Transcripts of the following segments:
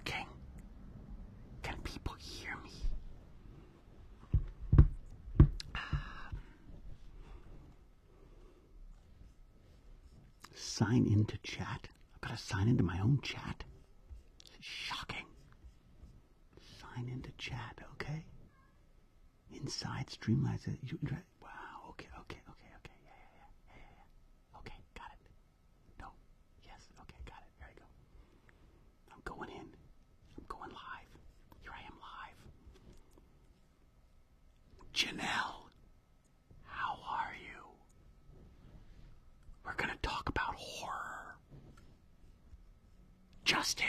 working? Can people hear me? Sign into chat? I've got to sign into my own chat? This is shocking. Sign into chat, okay? Inside Streamlabs. Wow, okay. Yeah. Okay, got it. No, yes, okay, got it. There you go. I'm going in. I'm going live. Here I am live. Janelle, how are you? We're going to talk about horror. Just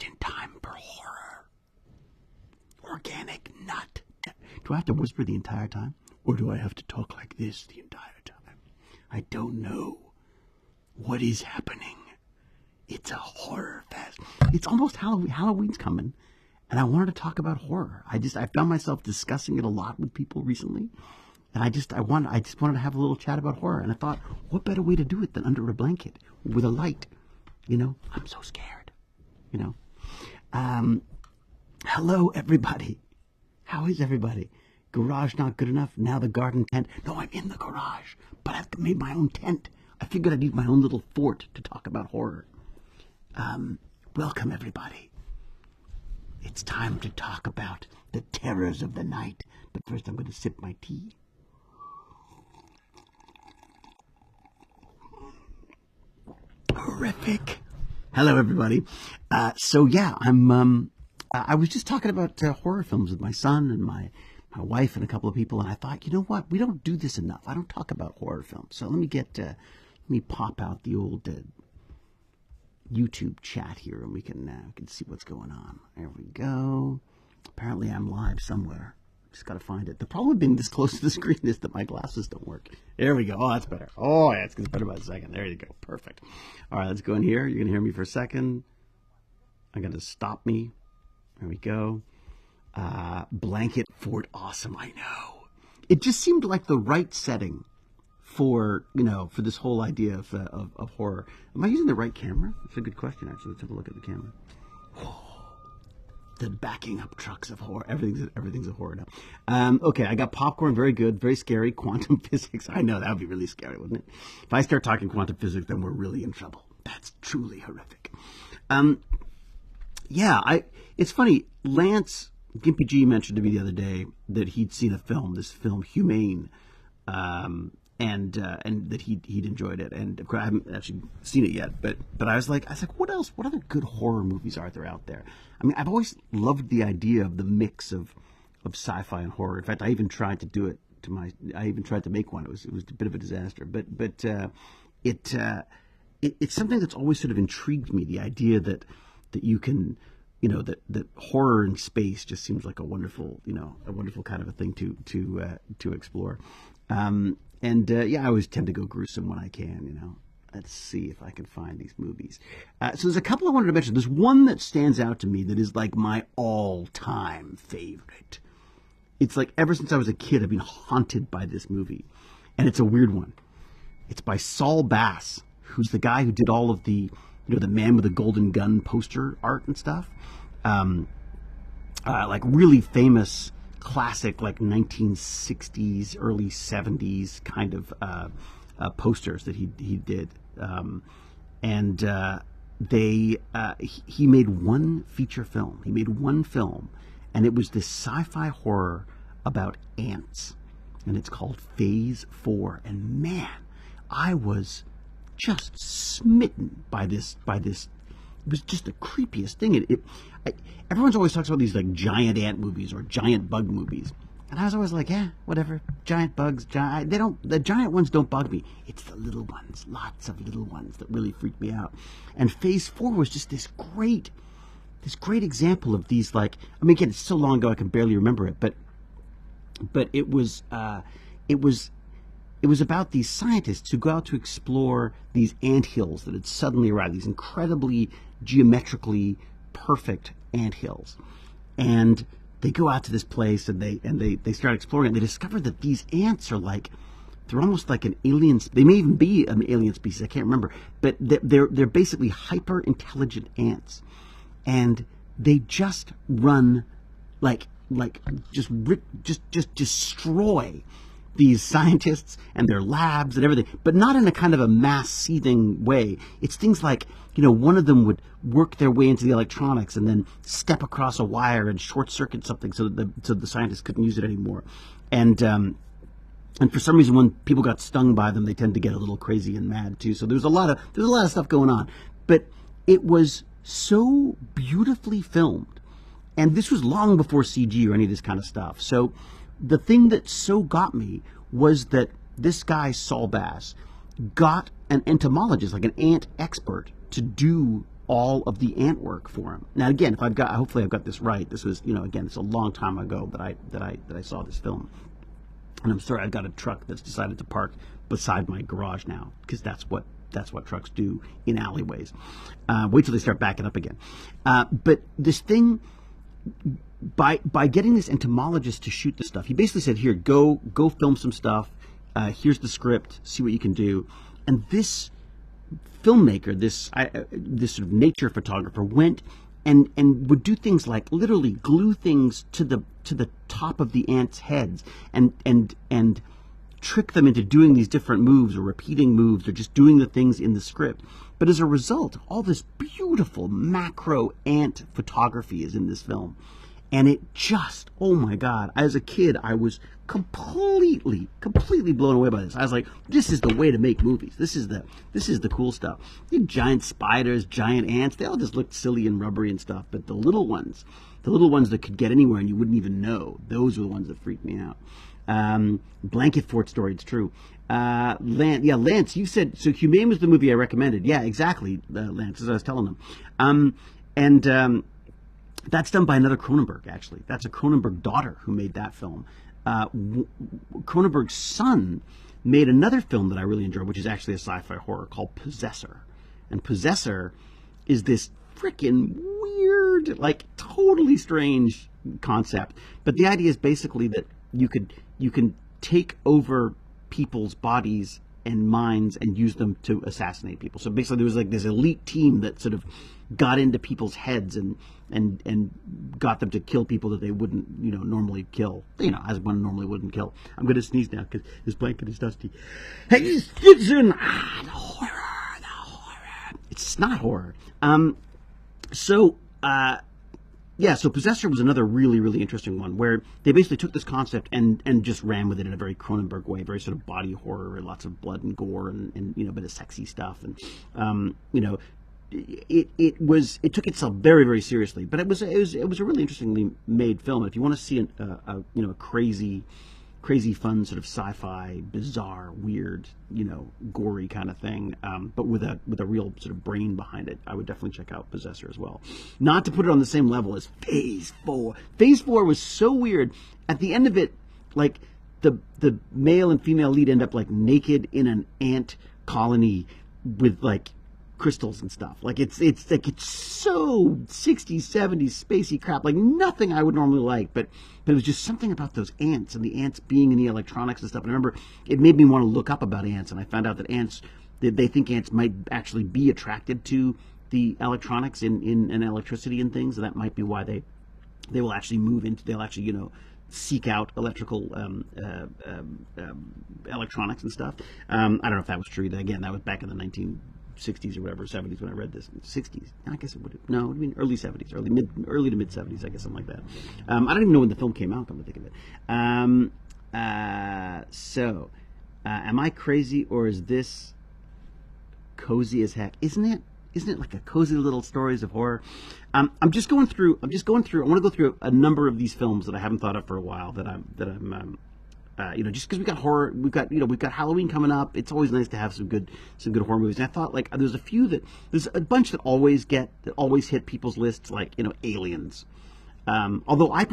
in time for horror. Organic nut. Do I have to whisper the entire time? Or do I have to talk like this the entire time? I don't know. What is happening? It's a horror fest. It's almost Halloween. Halloween's coming. And I wanted to talk about horror. I found myself discussing it a lot with people recently. And I just wanted to have a little chat about horror. And I thought, what better way to do it than under a blanket with a light? You know, I'm so scared. You know. Hello, everybody. How is everybody? Garage not good enough? Now the garden tent? No, I'm in the garage, but I've made my own tent. I figured I'd need my own little fort to talk about horror. Welcome, everybody. It's time to talk about the terrors of the night. But first, I'm going to sip my tea. Horrific. Hello, everybody. So yeah, I was just talking about horror films with my son and my wife and a couple of people, and I thought, you know what? We don't do this enough. I don't talk about horror films. So let me pop out the old YouTube chat here, and we can see what's going on. There we go. Apparently, I'm live somewhere. Just got to find it. The problem with being this close to the screen is that my glasses don't work. There we go. Oh, that's better. Oh, yeah, it's better by a second. There you go. Perfect. All right, let's go in here. You're going to hear me for a second. I'm going to stop me. There we go. Blanket fort, awesome. I know. It just seemed like the right setting for this whole idea of horror. Am I using the right camera? That's a good question, actually. Let's have a look at the camera. The backing up trucks of horror. Everything's a horror now. Okay, I got popcorn. Very good. Very scary. Quantum physics. I know that would be really scary, wouldn't it? If I start talking quantum physics, then we're really in trouble. That's truly horrific. It's funny. Lance Gimpy G mentioned to me the other day that he'd seen this film Humane, and that he'd enjoyed it. And of course, I haven't actually seen it yet, but I was like, what else? What other good horror movies are there out there? I mean, I've always loved the idea of the mix of sci-fi and horror. In fact, I even tried to do it I even tried to make one. It was a bit of a disaster, but it's something that's always sort of intrigued me. The idea that you can, that horror in space just seems like a wonderful kind of a thing to explore. I always tend to go gruesome when I can, Let's see if I can find these movies. So there's a couple I wanted to mention. There's one that stands out to me that is like my all-time favorite. It's like ever since I was a kid, I've been haunted by this movie. And it's a weird one. It's by Saul Bass, who's the guy who did all of the, the Man with the Golden Gun poster art and stuff. Like really famous, classic, like 1960s, early 70s kind of posters that he did. He made one feature film. He made one film, and it was this sci-fi horror about ants, and it's called Phase 4. And man, I was just smitten by this. It was just the creepiest thing. Everyone's always talks about these like giant ant movies or giant bug movies, and I was always like, yeah, whatever. Giant bugs, the giant ones don't bug me. It's the little ones, lots of little ones, that really freak me out. And Phase 4 was just this great example of these, like, I mean, again, it's so long ago I can barely remember it, but it was about these scientists who go out to explore these anthills that had suddenly arrived, these incredibly geometrically perfect anthills. And they go out to this place and they start exploring, and they discover that these ants are like, they're almost like an alien. They may even be an alien species. I can't remember, but they're basically hyper intelligent ants. and they just run just destroy these scientists and their labs and everything, but not in a kind of a mass seething way. It's things like, one of them would work their way into the electronics and then step across a wire and short circuit something so that the scientists couldn't use it anymore. And for some reason, when people got stung by them, they tend to get a little crazy and mad too. So there's a lot of stuff going on, but it was so beautifully filmed, and this was long before CG or any of this kind of stuff. So the thing that so got me was that this guy Saul Bass got an entomologist, like an ant expert, to do all of the ant work for him. Now, again, hopefully I've got this right. This was, again, it's a long time ago that I saw this film. And I'm sorry, I've got a truck that's decided to park beside my garage now, because that's what trucks do in alleyways. Wait till they start backing up again. But this thing, by getting this entomologist to shoot the stuff, he basically said, "Here, go film some stuff. Here's the script. See what you can do." And this filmmaker, this sort of nature photographer, went and would do things like literally glue things to the top of the ants' heads and trick them into doing these different moves or repeating moves or just doing the things in the script. But as a result, all this beautiful macro ant photography is in this film. And it just, oh my God, as a kid, I was completely blown away by this. I was like, this is the way to make movies. This is the cool stuff. The giant spiders, giant ants, they all just looked silly and rubbery and stuff. But the little ones that could get anywhere and you wouldn't even know, those were the ones that freaked me out. Blanket Fort story, it's true. Lance, you said, so Humane was the movie I recommended. Yeah, exactly, Lance, as I was telling them. That's done by another Cronenberg, actually. That's a Cronenberg daughter who made that film. Cronenberg's son made another film that I really enjoyed, which is actually a sci-fi horror called Possessor. And Possessor is this freaking weird, like totally strange concept. But the idea is basically that you can take over people's bodies and minds and use them to assassinate people. So basically there was like this elite team that sort of got into people's heads and got them to kill people that they wouldn't, normally kill, as one normally wouldn't kill. I'm going to sneeze now because this blanket is dusty. Hey, the horror. It's not horror. So Possessor was another really, really interesting one where they basically took this concept and just ran with it in a very Cronenberg way, very sort of body horror, lots of blood and gore and a bit of sexy stuff. And, it took itself very, very seriously, but it was a really interestingly made film. And if you want to see a crazy fun sort of sci-fi, bizarre, weird, gory kind of thing, but with a real sort of brain behind it, I would definitely check out Possessor as well. Not to put it on the same level as Phase 4. Phase 4 was so weird. At the end of it, like the male and female lead end up like naked in an ant colony with like crystals and stuff. Like it's so 60s, 70s spacey crap, like nothing I would normally like, but it was just something about those ants and the ants being in the electronics and stuff. And I remember it made me want to look up about ants, and I found out that they think ants might actually be attracted to the electronics in electricity and things, and that might be why they will actually they'll actually seek out electrical electronics and stuff. I don't know if that was true. Again, that was back in the 1960s or whatever, 70s when I read this. 60s, I guess it would have, no, it would have been early 70s, early to mid 70s, I guess, something like that. I don't even know when the film came out, come to think of it. Am I crazy, or is this cozy as heck? Isn't it like a cozy little stories of horror? I'm just going through. I want to go through a number of these films that I haven't thought of for a while. That I'm just because we got horror, we've got Halloween coming up. It's always nice to have some good horror movies. And I thought like there's a bunch that always hit people's lists, like Aliens. Although I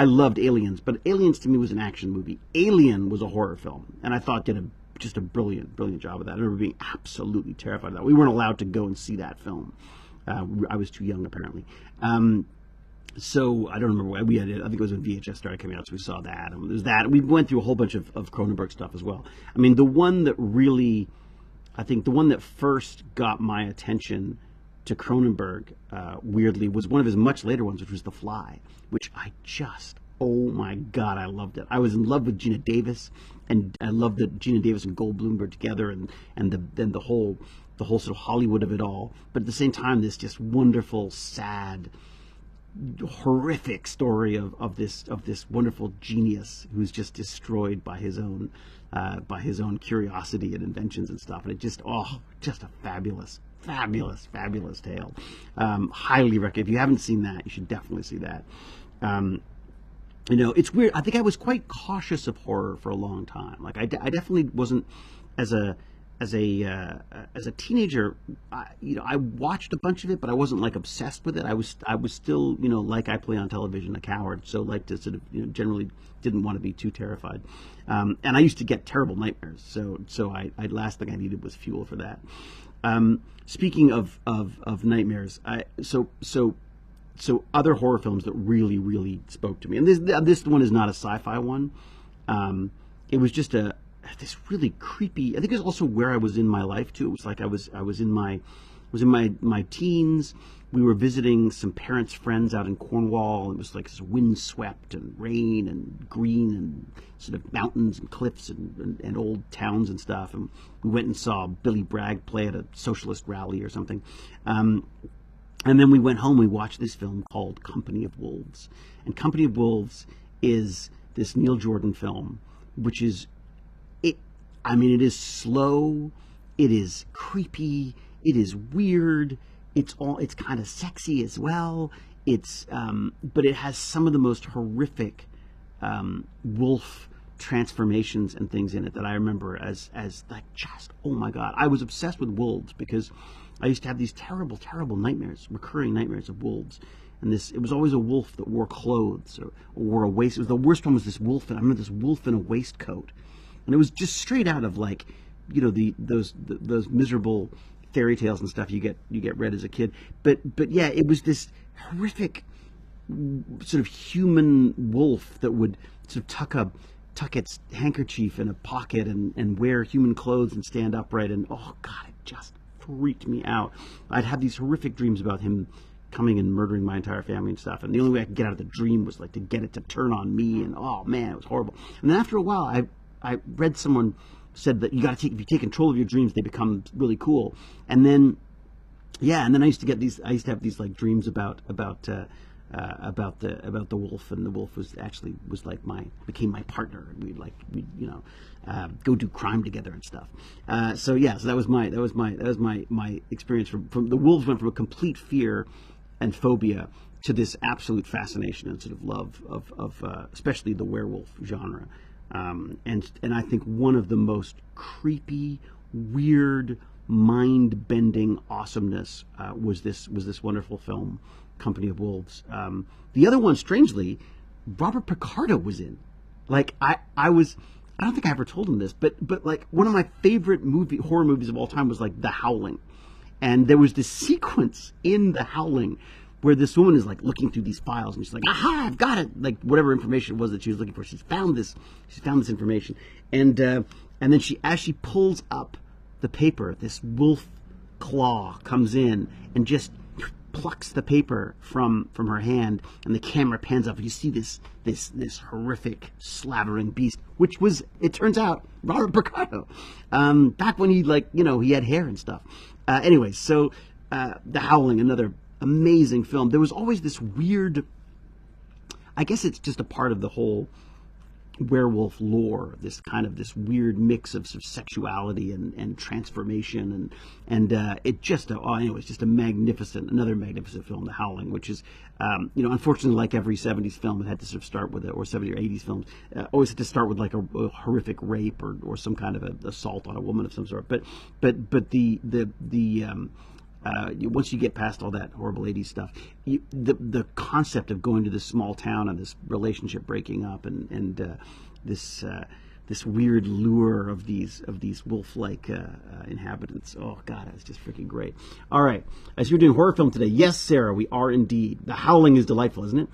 loved Aliens, but Aliens to me was an action movie. Alien was a horror film, and I thought did just a brilliant job of that. I remember being absolutely terrified of that. We weren't allowed to go and see that film. I was too young, apparently. So I don't remember. I think it was when VHS started coming out, so we saw that. And there's that. We went through a whole bunch of Cronenberg stuff as well. I mean, the one that first got my attention to Cronenberg, weirdly, was one of his much later ones, which was The Fly, which I just, oh my God, I loved it. I was in love with Gina Davis, and I loved that Gina Davis and Goldblum were together, and the whole sort of Hollywood of it all. But at the same time, this just wonderful, sad, horrific story of this wonderful genius who's just destroyed by his own curiosity and inventions and stuff. And it just just a fabulous tale. Highly recommend. If you haven't seen that, you should definitely see that. It's weird. I think I was quite cautious of horror for a long time. Like I definitely wasn't as a teenager. I watched a bunch of it, but I wasn't like obsessed with it. I was still, like I play on television, a coward. So like to sort of, generally didn't want to be too terrified. And I used to get terrible nightmares. So I last thing I needed was fuel for that. Speaking of nightmares, so other horror films that really spoke to me, and this one is not a sci-fi one. It was just this really creepy. I think it's also where I was in my life too. It was like I was in my teens. We were visiting some parents' friends out in Cornwall. It was like this windswept and rain and green and sort of mountains and cliffs and old towns and stuff. And we went and saw Billy Bragg play at a socialist rally or something. And then we went home. We watched this film called Company of Wolves. And Company of Wolves is this Neil Jordan film, which is it is slow, it is creepy, it is weird, it's kind of sexy as well. But it has some of the most horrific wolf transformations and things in it that I remember as like just, oh my God. I was obsessed with wolves because I used to have these terrible nightmares, recurring nightmares of wolves. And it was always a wolf that wore clothes or wore a waist. It was the worst one was this wolf, and I remember this wolf in a waistcoat. And it was just straight out of like, those miserable fairy tales and stuff you get read as a kid. But yeah, it was this horrific sort of human wolf that would sort of tuck its handkerchief in a pocket and wear human clothes and stand upright. And oh God, it just freaked me out. I'd have these horrific dreams about him coming and murdering my entire family and stuff. And the only way I could get out of the dream was like to get it to turn on me. And oh man, it was horrible. And then after a while, I read someone said that if you take control of your dreams, they become really cool. And then, I used to have these like dreams about the wolf, and the wolf became my partner, and we'd go do crime together and stuff. So that was my experience from the wolves. Went from a complete fear and phobia to this absolute fascination and sort of love of especially the werewolf genre. And I think one of the most creepy, weird, mind-bending awesomeness was this wonderful film, Company of Wolves. The other one, strangely, Robert Picardo was in. Like I don't think I ever told him this, but like one of my favorite horror movies of all time was like The Howling, and there was this sequence in The Howling where this woman is like looking through these files, and she's like, aha, I've got it. Like whatever information it was that she was looking for, she's found this information. And then as she pulls up the paper, this wolf claw comes in and just plucks the paper from her hand, and the camera pans up, and you see this horrific slavering beast, which was, it turns out, Robert Picardo. Back when he had hair and stuff. Anyway, so The Howling, another amazing film. There was always this weird, I guess it's just a part of the whole werewolf lore, this weird mix of sort of sexuality and transformation, and it just it's just another magnificent film, The Howling, which is unfortunately, like every 70s film, it had to sort of start with or 70s or 80s films always had to start with like a horrific rape or some kind of an assault on a woman of some sort. But the once you get past all that horrible 80s stuff, the concept of going to this small town and this relationship breaking up and this weird lure of these wolf-like inhabitants. Oh God, it's just freaking great. All right, as you're doing horror film today, yes, Sarah, we are indeed. The Howling is delightful, isn't it?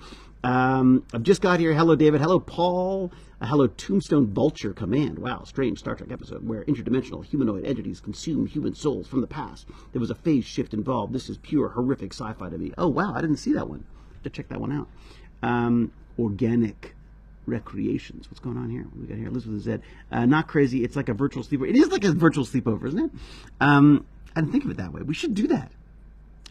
I've just got here. Hello, David. Hello, Paul. Hello, Tombstone Vulture Command. Wow, strange Star Trek episode where interdimensional humanoid entities consume human souls from the past. There was a phase shift involved. This is pure horrific sci-fi to me. Oh, wow, I didn't see that one. Have to check that one out. Organic Recreations. What's going on here? What we got here? Elizabeth Z. Not crazy. It's like a virtual sleepover. It is like a virtual sleepover, isn't it? I didn't think of it that way. We should do that.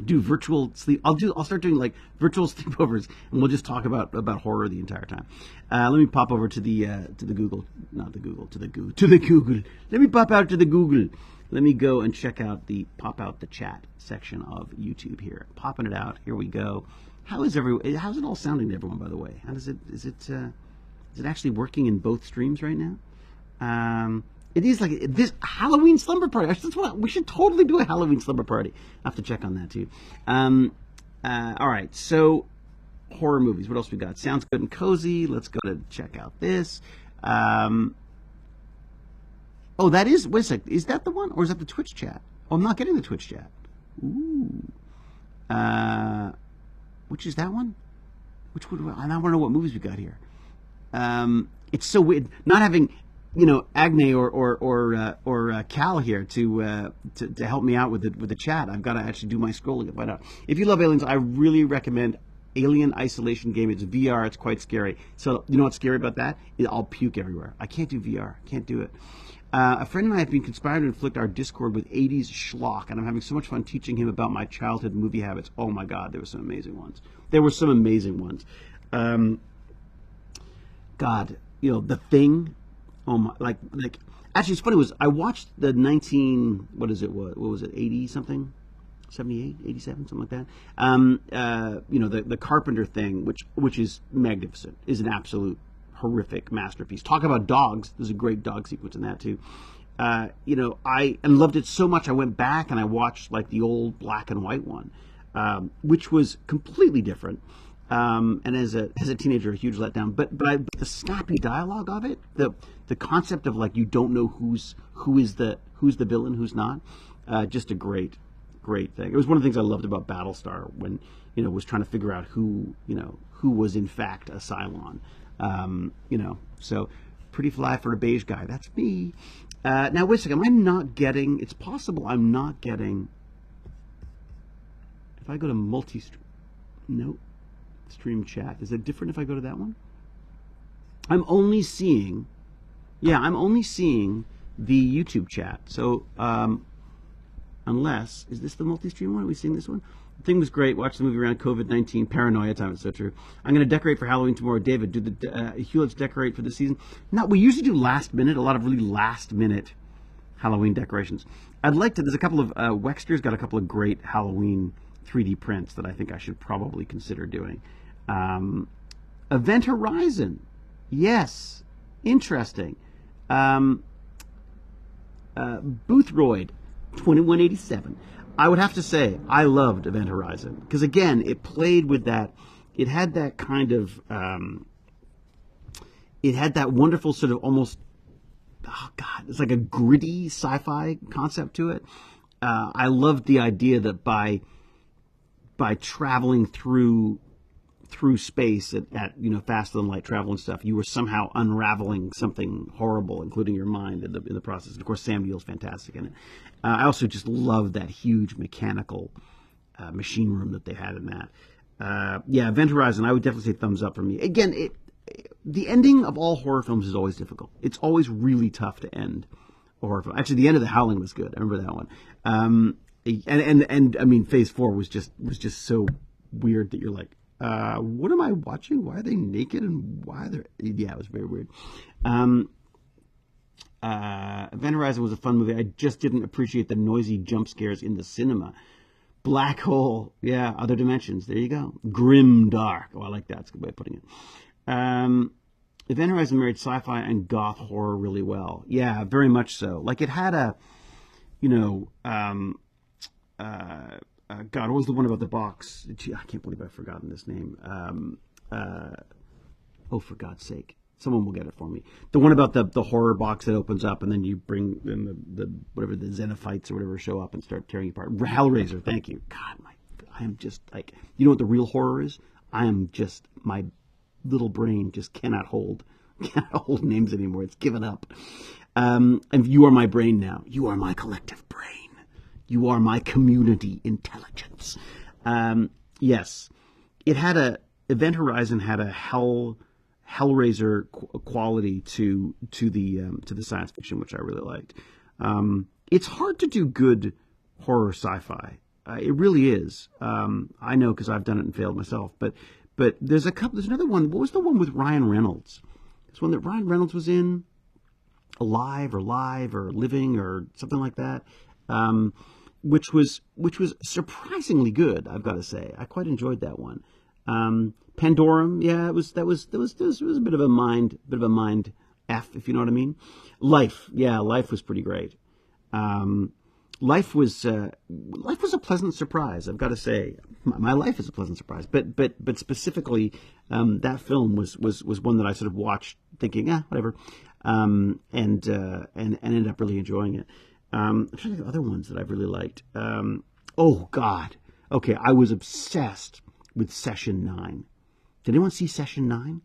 Do virtual sleep. I'll start doing like virtual sleepovers, and we'll just talk about horror the entire time. Let me pop over to the Google, not the Google, to the Google. Let me pop out to the Google. Let me go and check out the chat section of YouTube here. Popping it out. Here we go. How's it all sounding to everyone, by the way? Is it actually working in both streams right now? It is like this Halloween slumber party. We should totally do a Halloween slumber party. I have to check on that too. All right, so horror movies. What else we got? Sounds good and cozy. Let's go to check out this. Oh, that is. Wait a sec. Is that the one, or is that the Twitch chat? Oh, I'm not getting the Twitch chat. Ooh. Which is that one? Which would I want to know what movies we got here. It's so weird not having, Agne or Cal here to help me out with the chat. I've got to actually do my scrolling to find out. If you love aliens, I really recommend Alien Isolation Game. It's VR. It's quite scary. So you know what's scary about that? I'll puke everywhere. I can't do VR. Can't do it. A friend and I have been conspiring to inflict our discord with 80s schlock, and I'm having so much fun teaching him about my childhood movie habits. Oh my God, there were some amazing ones. God, The Thing. Oh my, like actually, it's funny. I watched the 80 something, 78, 87, something like that. The Carpenter Thing, which is magnificent, is an absolute horrific masterpiece. Talk about dogs. There's a great dog sequence in that too. I loved it so much. I went back and I watched like the old black and white one, which was completely different. And as a teenager, a huge letdown. But the snappy dialogue of it, the concept of like you don't know who is the villain, who's not, just a great thing. It was one of the things I loved about Battlestar when was trying to figure out who was in fact a Cylon. So pretty fly for a beige guy. That's me. Now wait a second. It's possible I'm not getting. If I go to multi-stream, nope. Stream chat. Is it different if I go to that one? I'm only seeing the YouTube chat. So unless, is this the multi-stream one? Are we seeing this one? The thing was great. Watch the movie around COVID-19 paranoia time. It's so true. I'm going to decorate for Halloween tomorrow. David, do the Hewlett's decorate for the season? No, we usually do last minute. A lot of really last minute Halloween decorations. I'd like to. There's a couple of Wexter's got a couple of great Halloween 3D prints that I think I should probably consider doing. Event Horizon, yes, interesting. Boothroyd 2187. I would have to say I loved Event Horizon because again it played with that. It had that kind of it had that wonderful sort of almost, oh God, it's like a gritty sci-fi concept to it. I loved the idea that by traveling through space at faster than light travel and stuff, you were somehow unraveling something horrible, including your mind in the process. And of course, Sam Neill's fantastic in it. I also just love that huge mechanical machine room that they had in that. Event Horizon, I would definitely say thumbs up for me. Again, the ending of all horror films is always difficult. It's always really tough to end a horror film. Actually, the end of The Howling was good. I remember that one. And I mean, Phase 4 was just so weird that you're like, what am I watching? Why are they naked and why they're... Yeah, it was very weird. Event Horizon was a fun movie. I just didn't appreciate the noisy jump scares in the cinema. Black Hole. Yeah, Other Dimensions. There you go. Grim Dark. Oh, I like that. That's a good way of putting it. Event Horizon married sci-fi and goth horror really well. Yeah, very much so. Like it had a, God, what was the one about the box? Gee, I can't believe I've forgotten this name. Oh, for God's sake. Someone will get it for me. The one about the horror box that opens up and then you bring in the whatever, the xenophites or whatever show up and start tearing you apart. Hellraiser, thank you. God, I am just like, you know what the real horror is? I am just, my little brain just cannot hold names anymore. It's given up. And you are my brain now. You are my collective brain. You are my community intelligence. Yes, it had Event Horizon had a Hellraiser quality to the science fiction, which I really liked. It's hard to do good horror sci-fi. It really is. I know because I've done it and failed myself. But there's another one. What was the one with Ryan Reynolds? It's one that Ryan Reynolds was in, Alive or Live or Living or something like that, which was surprisingly good. I've got to say, I quite enjoyed that one. Pandorum, yeah, it was a bit of a mind F, if you know what I mean. Life was pretty great. Life was a pleasant surprise. I've got to say, my life is a pleasant surprise. But specifically, that film was one that I sort of watched, thinking, whatever, and ended up really enjoying it. I'm trying to think of other ones that I've really liked. Oh God, okay, I was obsessed with Session 9. Did anyone see Session 9?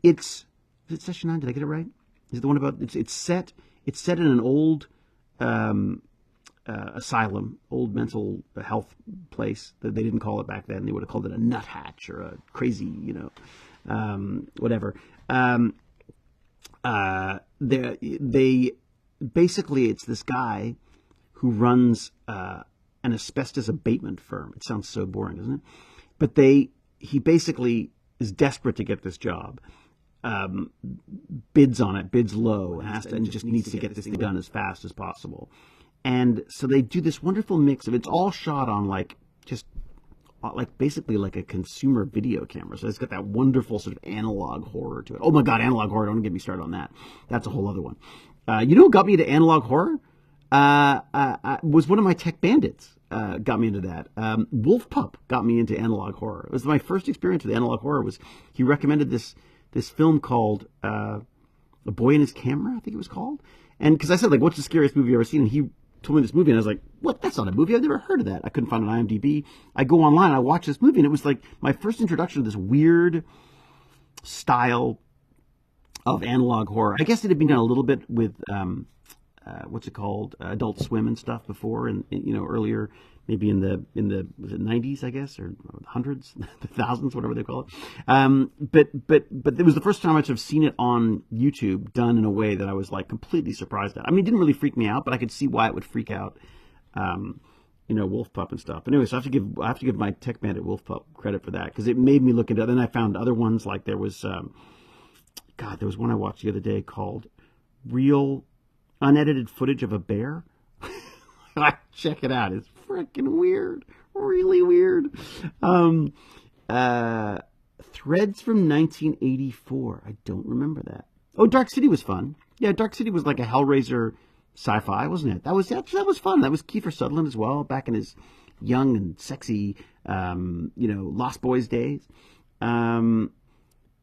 Is it Session 9? Did I get it right? Is it the one about it's set in an old asylum, old mental health place that they didn't call it back then. They would have called it a nuthatch or a crazy, whatever. They basically, it's this guy who runs an asbestos abatement firm. It sounds so boring, doesn't it? But he basically is desperate to get this job. Bids on it, bids low, and just needs to get this thing done as fast as possible. And so they do this wonderful mix of, it's all shot on basically like a consumer video camera. So it's got that wonderful sort of analog horror to it. Oh my God, analog horror! Don't get me started on that. That's a whole other one. You know what got me into analog horror? Was one of my tech bandits. Got me into that. Wolf Pup got me into analog horror. It was my first experience with analog horror. He recommended this film called A Boy and His Camera, I think it was called. And because I said, what's the scariest movie you've ever seen? And he told me this movie, and I was like, what? That's not a movie. I've never heard of that. I couldn't find it on IMDb. I go online, I watch this movie, and it was like my first introduction to this weird style of analog horror. I guess it had been done a little bit with what's it called, Adult Swim and stuff before, and earlier, maybe in the was it 90s, I guess, or hundreds, the thousands, whatever they call it. But it was the first time I'd sort of seen it on YouTube done in a way that I was completely surprised at. I mean, it didn't really freak me out, but I could see why it would freak out, Wolf Pup and stuff. But anyway, so I have to give my tech bandit Wolf Pup credit for that, because it made me look into it. Then I found other ones, like there was one I watched the other day called Real Unedited Footage of a Bear. Check it out. It's freaking weird. Really weird. Threads from 1984. I don't remember that. Oh, Dark City was fun. Yeah, Dark City was like a Hellraiser sci-fi, wasn't it? That was fun. That was Kiefer Sutherland as well, back in his young and sexy, Lost Boys days.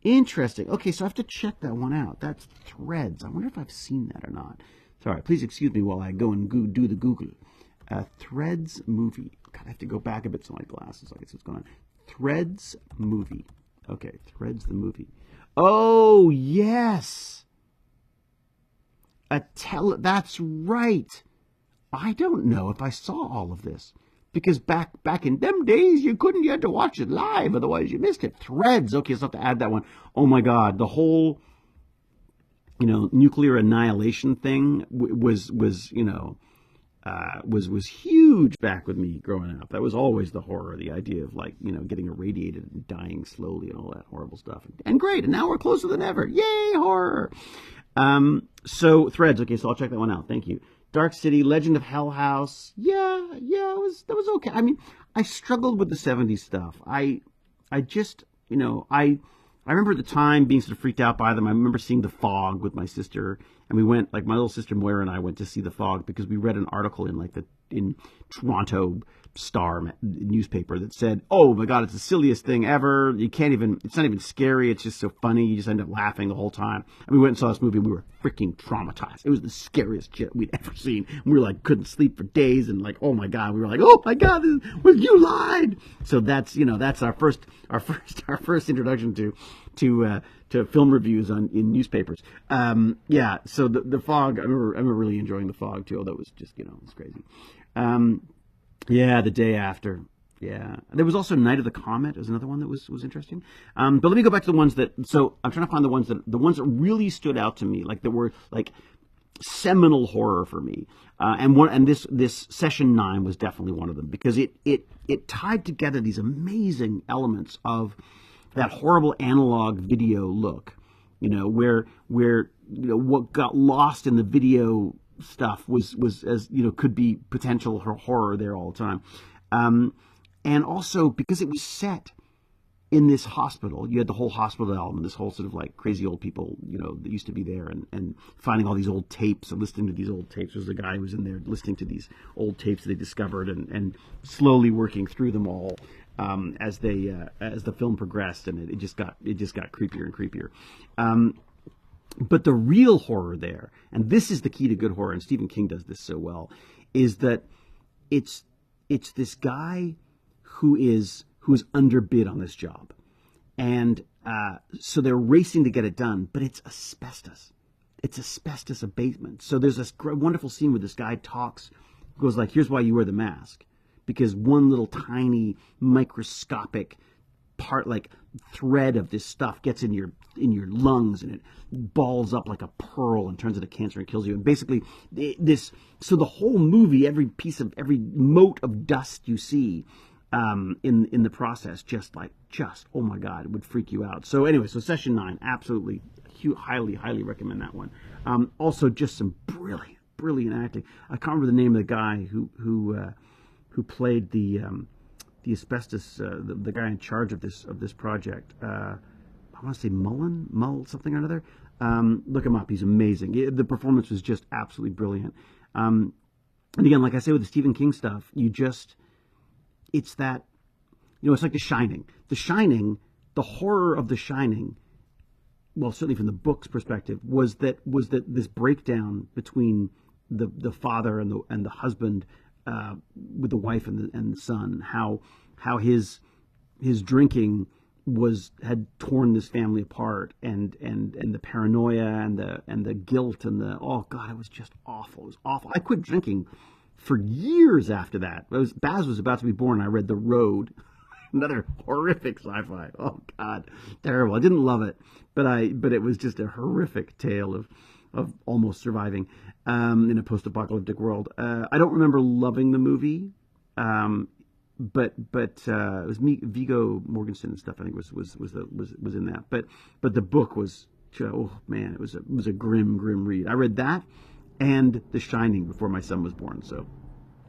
Interesting. Okay, so I have to check that one out. That's Threads. I wonder if I've seen that or not. Sorry, please excuse me while I go and do the Google. Threads movie. God, I have to go back a bit so my glasses. I guess what's going on. Threads movie. Okay, Threads the movie. Oh yes. That's right. I don't know if I saw all of this, because back in them days you had to watch it live, otherwise you missed it. Threads. Okay, so I have to add that one. Oh my God, the whole nuclear annihilation thing was huge back with me growing up. That was always the horror, the idea of getting irradiated and dying slowly and all that horrible stuff. And great, and now we're closer than ever. Yay, horror! So Threads. Okay, so I'll check that one out. Thank you. Dark City, Legend of Hell House. Yeah, that was okay. I mean, I struggled with the 70s stuff. I just, I remember at the time being sort of freaked out by them. I remember seeing The Fog with my sister, and we went, my little sister Moira and I went to see The Fog because we read an article in Toronto Star newspaper that said, "Oh my God, it's the silliest thing ever. It's not even scary. It's just so funny. You just end up laughing the whole time." And we went and saw this movie, and we were freaking traumatized. It was the scariest shit we'd ever seen. And we were couldn't sleep for days, and oh my God, we were oh my God, you lied. So that's our first introduction to film reviews in newspapers. Yeah, so the Fog. I remember really enjoying the Fog too. Although it was just it's crazy. Yeah, The Day After. Yeah, there was also Night of the Comet. Was another one that was interesting. But let me go back to the ones that. So I'm trying to find the ones that really stood out to me, like that were like seminal horror for me. And this Session 9 was definitely one of them, because it tied together these amazing elements of that horrible analog video look, where what got lost in the video stuff was as could be potential horror there all the time. And also because it was set in this hospital, you had the whole hospital element, this whole sort of like crazy old people, that used to be there, and finding all these old tapes and listening to these old tapes. There was a guy who was in there listening to these old tapes that they discovered, and slowly working through them all as the film progressed, and it just got creepier and creepier. But the real horror there, and this is the key to good horror, and Stephen King does this so well, is that it's this guy who is underbid on this job, and so they're racing to get it done, but it's asbestos. It's asbestos abatement. So there's this wonderful scene where this guy goes like, "Here's why you wear the mask, because one little tiny microscopic part, like thread of this stuff, gets in your lungs, and it balls up like a pearl and turns into cancer and kills you." And basically so the whole movie, every mote of dust you see in the process, just oh my God, it would freak you out. So anyway, so Session 9, absolutely, highly recommend that one. Also, just some brilliant acting. I can't remember the name of the guy who played the asbestos, the guy in charge of this project. I want to say Mull something or another. Look him up; he's amazing. The performance was just absolutely brilliant. And again, like I say with the Stephen King stuff, it's that, it's like The Shining. The Shining, the horror of The Shining, well, certainly from the book's perspective, was that this breakdown between the father and the husband, with the wife and the son, how his drinking had torn this family apart, and the paranoia and the guilt and oh God, it was just awful. It was awful. I quit drinking for years after that. Baz was about to be born. I read The Road, another horrific sci-fi. Oh God, terrible. I didn't love it, but it was just a horrific tale of almost surviving in a post-apocalyptic world. I don't remember loving the movie, but it was Viggo Mortensen and stuff, I think was in that. But the book was, oh man, it was a grim read. I read that and The Shining before my son was born, so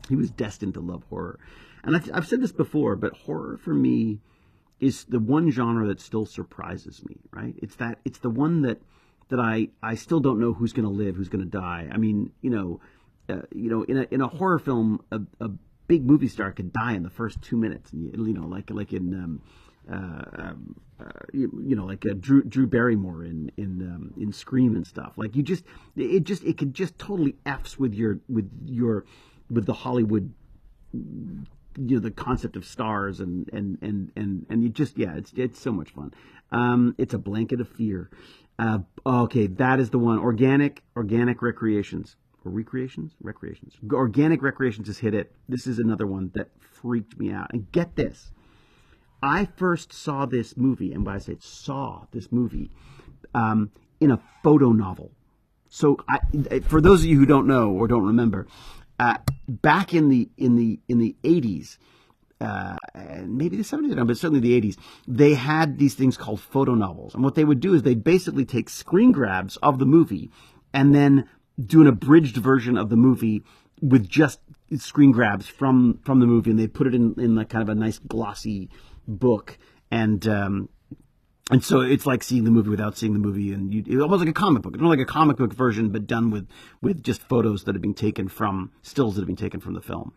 he was destined to love horror. And I've said this before, but horror for me is the one genre that still surprises me. Right? It's the one that I still don't know who's going to live, who's going to die. I mean, in a horror film, a big movie star could die in the first 2 minutes. Like in like Drew Barrymore in Scream and stuff. Like it could just totally f's with the Hollywood, the concept of stars and you just, it's so much fun. It's a blanket of fear. Okay, that is the one. Organic recreations. Or recreations? Organic recreations has hit it. This is another one that freaked me out. And get this. I first saw this movie, and when I say saw this movie, in a photo novel. So for those of you who don't know or don't remember, back in the 80s, and maybe the 70s, but certainly the 80s, they had these things called photo novels. And what they would do is they'd basically take screen grabs of the movie and then do an abridged version of the movie with just screen grabs from the movie, and they put it in like kind of a nice glossy book, and so it's like seeing the movie without seeing the movie, and it's almost like a comic book. It's more like a comic book version, but done with just photos that have been taken from stills that have been taken from the film.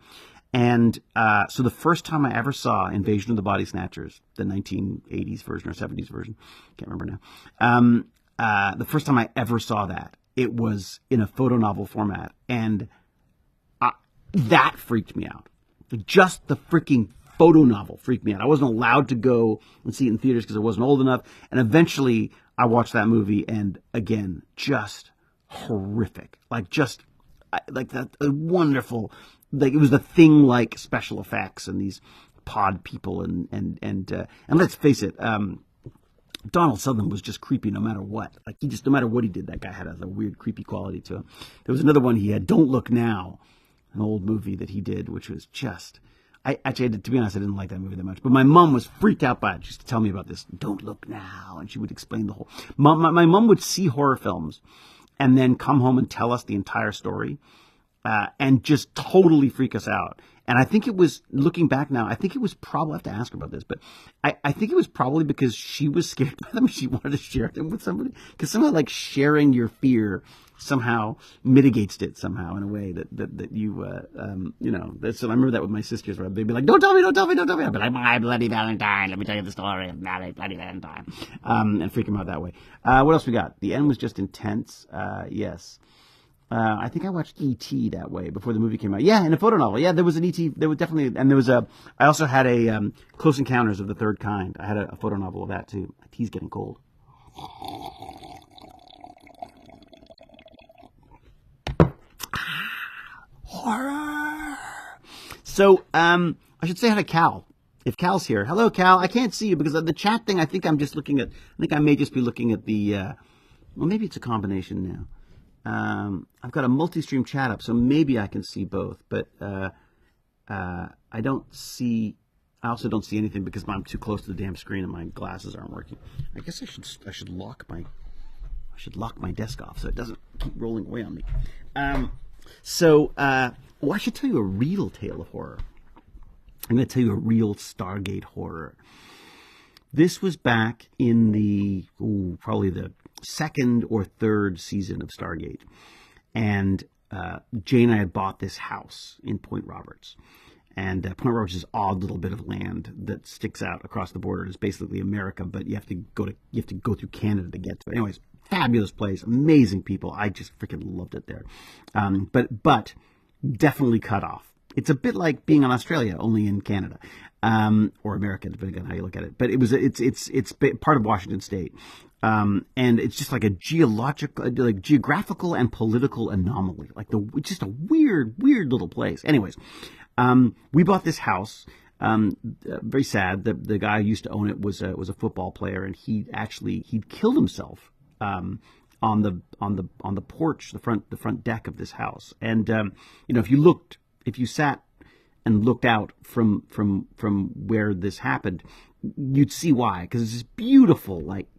And so the first time I ever saw Invasion of the Body Snatchers, the 1980s version or 70s version, can't remember now. The first time I ever saw that, it was in a photo novel format, and that freaked me out. Just the freaking photo novel freaked me out. I wasn't allowed to go and see it in theaters because I wasn't old enough. And eventually I watched that movie, and again, just horrific. Like that wonderful, like it was the Thing like special effects and these pod people and let's face it, Donald Sutherland was just creepy no matter what. Like no matter what he did, that guy had a weird creepy quality to him. There was another one he had, Don't Look Now, an old movie that he did, which was just, to be honest, I didn't like that movie that much. But my mom was freaked out by it. She used to tell me about this, Don't Look Now, and she would explain the whole. My mom would see horror films and then come home and tell us the entire story, and just totally freak us out. And I think it was, looking back now, I think it was probably, I have to ask her about this, but I think it was probably because she was scared by them. She wanted to share them with somebody. Because somehow, like, sharing your fear somehow mitigates it somehow in a way that you, that's, and I remember that with my sisters, where they'd be like, don't tell me. I'd be like, my bloody Valentine, let me tell you the story of my bloody Valentine. And freak them out that way. What else we got? The end was just intense. Yes. I think I watched E.T. that way before the movie came out. Yeah, in a photo novel. Yeah, there was an E.T. There was definitely, and there was I also had a Close Encounters of the Third Kind. I had a photo novel of that too. My tea's getting cold. Horror. So, I should say hi to Cal. If Cal's here. Hello, Cal. I can't see you because of the chat thing. I think I'm just looking at, I think I may just be looking at the, well, maybe it's a combination now. I've got a multi-stream chat up, so maybe I can see both, but I don't see. I also don't see anything because I'm too close to the damn screen and my glasses aren't working. I guess I should lock my desk off so it doesn't keep rolling away on me. I should tell you a real tale of horror. I'm going to tell you a real Stargate horror. This was back in the probably the second or third season of Stargate, and Jane and I had bought this house in Point Roberts, and Point Roberts is this odd little bit of land that sticks out across the border. It's basically America, but you have to go through Canada to get to it. Anyways, fabulous place, amazing people. I just freaking loved it there, but definitely cut off. It's a bit like being in Australia, only in Canada, or America, depending on how you look at it. But it's part of Washington State, and it's just like a geographical and political anomaly, just a weird little place. Anyways, we bought this house. Very sad. The guy who used to own it was a football player, and he'd killed himself on the porch, the front deck of this house. And if you sat and looked out from where this happened, you'd see why. Because it's this beautiful, it's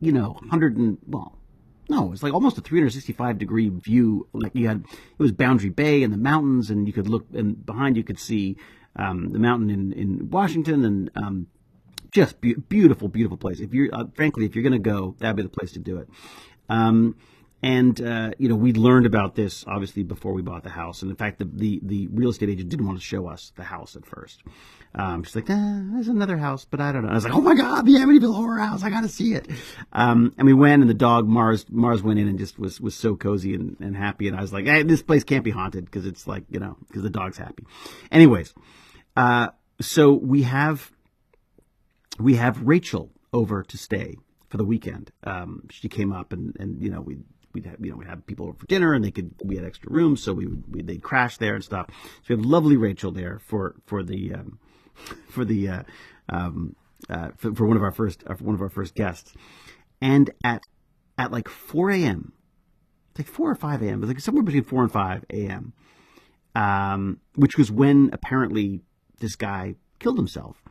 like almost a 365-degree view. Like it was Boundary Bay and the mountains, and you could look, and behind you could see the mountain in Washington, and just beautiful place. If you're frankly, if you're going to go, that'd be the place to do it. We learned about this obviously before we bought the house, and in fact, the real estate agent didn't want to show us the house at first. She's like, "There's another house, but I don't know." And I was like, "Oh my God, the Amityville Horror House! I got to see it." And we went, and the dog Mars went in and just was so cozy and happy, and I was like, "Hey, this place can't be haunted because it's like because the dog's happy." Anyways, so we have Rachel over to stay for the weekend. She came up, and we'd have people over for dinner, and we had extra rooms, so they'd crash there and stuff. So we had lovely Rachel there for one of our first guests, and at like 4 a.m. It's like 4 or 5 a.m. But like somewhere between 4 and 5 a.m. Which was when apparently this guy killed himself.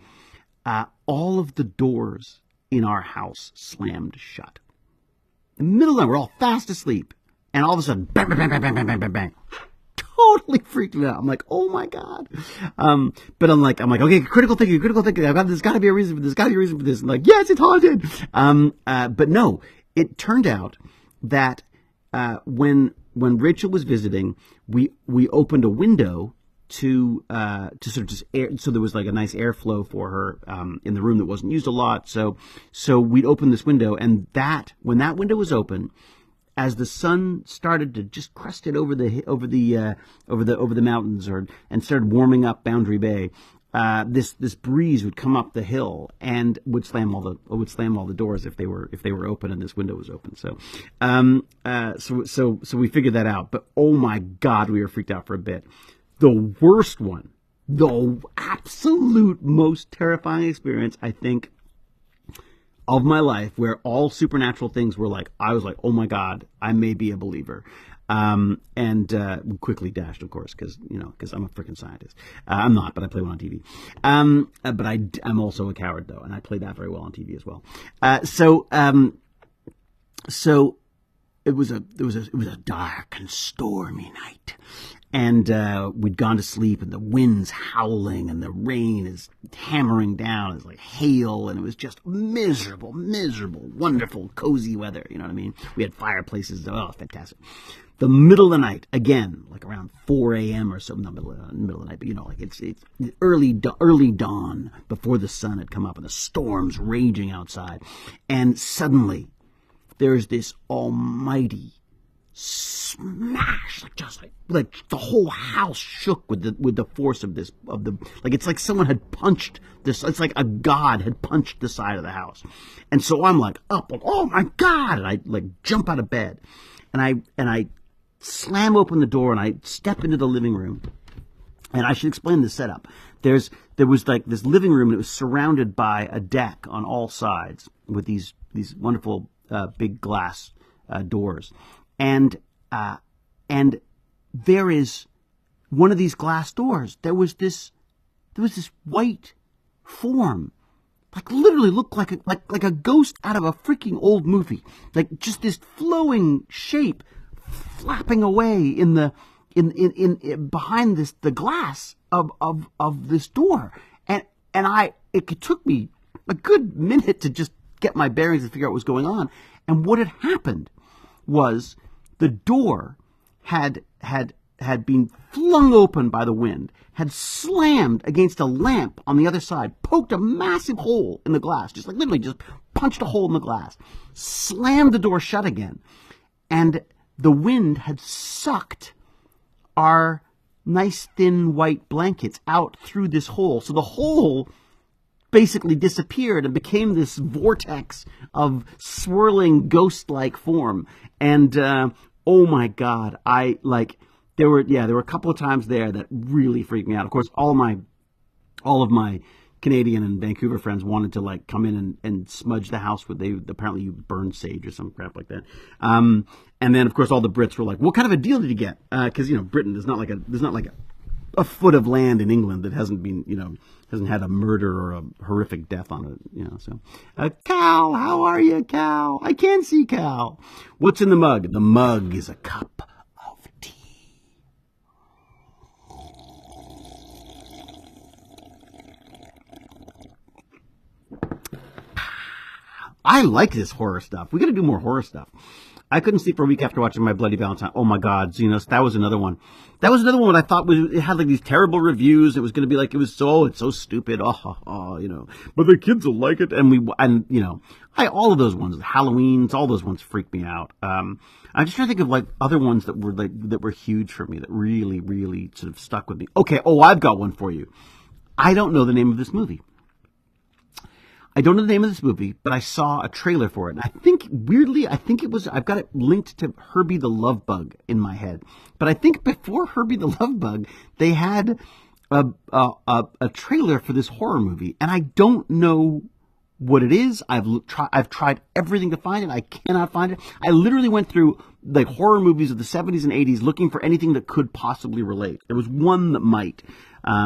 All of the doors in our house slammed shut. In the middle of the night, we're all fast asleep, and all of a sudden, bang, bang, bang, bang, bang, bang, bang, bang. Totally freaked me out. I'm like, oh my God. But I'm like, okay, critical thinking. There's got to be a reason for this. I'm like, yes, it's haunted. But no, it turned out that when Rachel was visiting, we opened a window to sort of just air, so there was like a nice airflow for her in the room that wasn't used a lot. So we'd open this window, and when that window was open, as the sun started to just crest it over the mountains and started warming up Boundary Bay, this breeze would come up the hill and would slam all the doors if they were open and this window was open. So so we figured that out. But oh my God, we were freaked out for a bit. The worst one, the absolute most terrifying experience, I think, of my life, where all supernatural things were like, I was like, oh my God, I may be a believer. And quickly dashed, of course, because I'm a freaking scientist. I'm not, but I play one on TV. But I'm also a coward, though, and I play that very well on TV as well. So it was a dark and stormy night, and we'd gone to sleep, and the wind's howling, and the rain is hammering down. It's like hail, and it was just miserable, wonderful, cozy weather. You know what I mean? We had fireplaces. Oh, fantastic. The middle of the night, again, like around 4 a.m. or so, not middle of the night, but like it's early dawn before the sun had come up, and the storm's raging outside, and suddenly there's this almighty smash, like the whole house shook with the force of like it's like someone had punched this. It's like a god had punched the side of the house, and so I'm like up, like, oh my God, and I like jump out of bed, and I slam open the door, and I step into the living room. And I should explain the setup. There was like this living room, and it was surrounded by a deck on all sides with these wonderful big glass doors, and there is one of these glass doors. There was this white form, like literally looked like a ghost out of a freaking old movie, like just this flowing shape flapping away in behind the glass of this door, and it took me a good minute to just get my bearings and figure out what was going on. And what had happened was the door had been flung open by the wind, had slammed against a lamp on the other side, poked a massive hole in the glass, just like literally just punched a hole in the glass, slammed the door shut again, and the wind had sucked our nice thin white blankets out through this hole. So the hole basically disappeared and became this vortex of swirling ghost-like form. And oh my God, there were a couple of times there that really freaked me out. Of course, all of my Canadian and Vancouver friends wanted to like come in and smudge the house with apparently you burned sage or some crap like that. And then of course all the Brits were like, what kind of a deal did you get? Because Britain, there's not like a foot of land in England that hasn't had a murder or a horrific death on it. So Cal, how are you, Cal? I can't see Cal. What's in the mug? The mug is a cup of tea. I like this horror stuff. We got to do more horror stuff. I couldn't sleep for a week after watching My Bloody Valentine. Oh my God, Xenos, that was another one. That was another one I thought it had like these terrible reviews. It was going to be like, it's so stupid. But the kids will like it. All of those ones, Halloweens, all those ones freak me out. I'm just trying to think of like other ones that were huge for me, that really, really sort of stuck with me. Okay. Oh, I've got one for you. I don't know the name of this movie. But I saw a trailer for it. And I think I've got it linked to Herbie the Love Bug in my head. But I think before Herbie the Love Bug, they had a trailer for this horror movie. And I don't know what it is. I've tried everything to find it. I cannot find it. I literally went through like horror movies of the 70s and 80s looking for anything that could possibly relate. There was one that might. I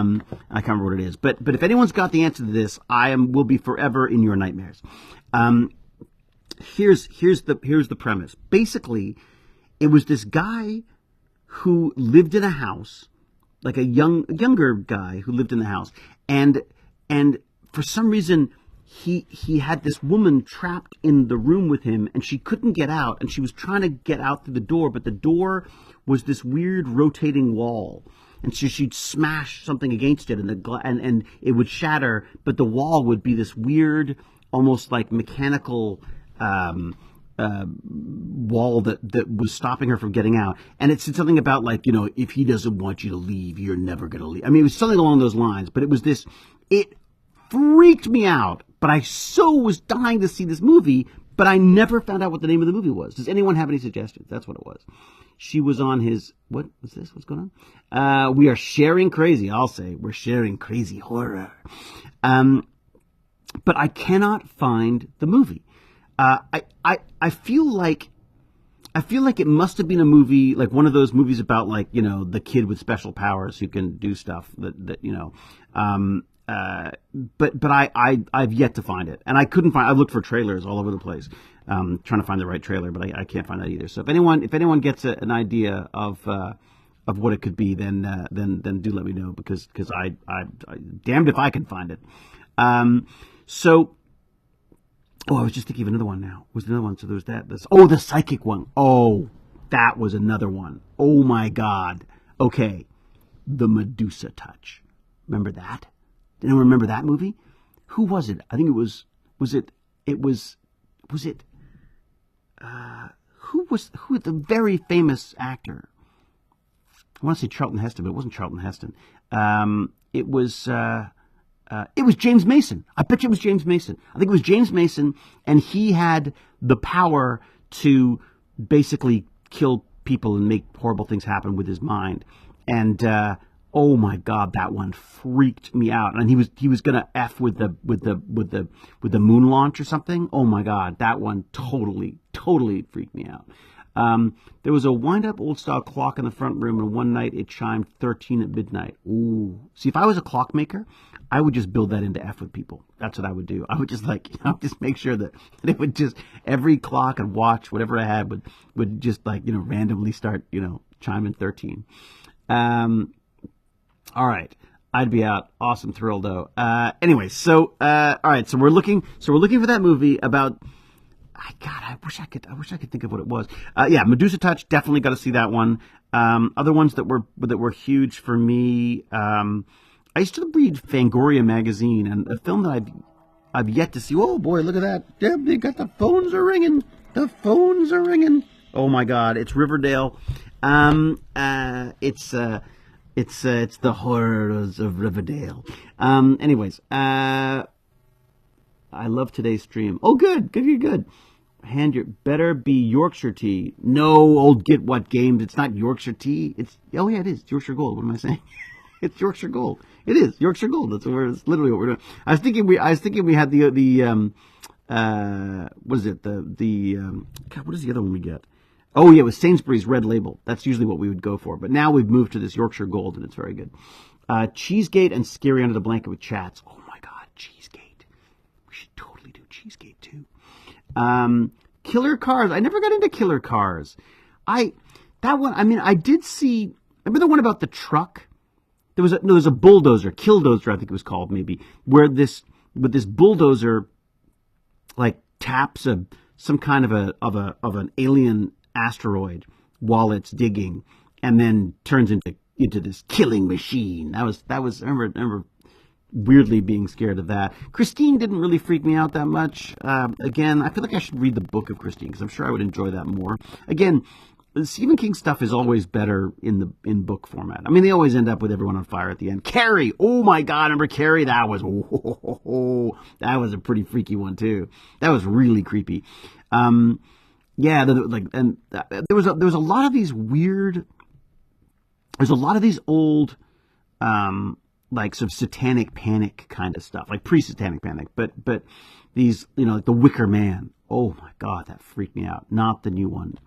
can't remember what it is, but if anyone's got the answer to this, will be forever in your nightmares. Here's the premise. Basically, it was this guy who lived in a house, like a younger guy who lived in the house, and for some reason he had this woman trapped in the room with him, and she couldn't get out, and she was trying to get out through the door, but the door was this weird rotating wall. And so she'd smash something against it, and it would shatter, but the wall would be this weird, almost like mechanical wall that was stopping her from getting out. And it said something about, like, you know, if he doesn't want you to leave, you're never going to leave. I mean, it was something along those lines, but it was this, it freaked me out. But I so was dying to see this movie, but I never found out what the name of the movie was. Does anyone have any suggestions? That's what it was. She was on his, what was this? What's going on? We are sharing crazy. I'll say we're sharing crazy horror. But I cannot find the movie. I feel like it must have been a movie, like one of those movies about, like, you know, the kid with special powers who can do stuff that you know. But I've yet to find it, and I couldn't find. I looked for trailers all over the place, trying to find the right trailer, but I can't find that either. So if anyone gets an idea of what it could be, then do let me know, because I damned if I can find it. So. Oh, I was just thinking of another one now. Was another one? So there was that. The psychic one. Oh, that was another one. Oh my God. Okay, the Medusa touch. Remember that? Did anyone remember that movie? Who was it? I think it was. Who the very famous actor? I want to say Charlton Heston, but it wasn't Charlton Heston. It was James Mason. I bet you it was James Mason. I think it was James Mason, and he had the power to basically kill people and make horrible things happen with his mind. And oh my God, that one freaked me out. And he was gonna F with the moon launch or something. Oh my God, that one totally freaked me out. There was a wind-up old-style clock in the front room, and one night it chimed 13 at midnight. Ooh. See, if I was a clockmaker, I would just build that into F with people. That's what I would do. I would just, like, you know, just make sure that it would just, every clock and watch, whatever I had, would just, like, you know, randomly start, you know, chiming 13. All right. I'd be out. Awesome thrill, though. Anyway, so, all right. So we're looking for that movie about, God, I wish I could think of what it was. Yeah, Medusa Touch, definitely got to see that one. Other ones that were huge for me. I used to read Fangoria magazine, and a film that I've yet to see. Oh boy, look at that! Deb, they got the phones are ringing. The phones are ringing. Oh my God, it's Riverdale. It's the horrors of Riverdale. Anyways, I love today's stream. Oh, good. Hand your better be Yorkshire tea. No, old get what games. It's not Yorkshire tea. It's it is Yorkshire Gold. What am I saying? It's Yorkshire Gold. It is Yorkshire Gold. It's literally what we're doing. I was thinking we had the what is it? God, what is the other one we get? Oh yeah, it was Sainsbury's Red Label. That's usually what we would go for. But now we've moved to this Yorkshire Gold, and it's very good. Cheesegate and Scary Under the Blanket with Chats. Oh my God, Cheesegate. We should totally do Cheesegate too. Killer Cars. I never got into Killer Cars. I did see. Remember the one about the truck? There was a bulldozer, Killdozer, I think it was called, maybe, where this bulldozer, like, taps some kind of an alien asteroid while it's digging, and then turns into this killing machine. That was I remember weirdly being scared of that. Christine didn't really freak me out that much. Again, I feel like I should read the book of Christine, because I'm sure I would enjoy that more. Again, Stephen King stuff is always better in book format. I mean, they always end up with everyone on fire at the end. Carrie, oh my God, remember Carrie? That was a pretty freaky one too. That was really creepy. Yeah, there was a lot of these weird. There's a lot of these old, like, sort of satanic panic kind of stuff, like pre-satanic panic, but these, you know, like the Wicker Man. Oh my God, that freaked me out. Not the new one.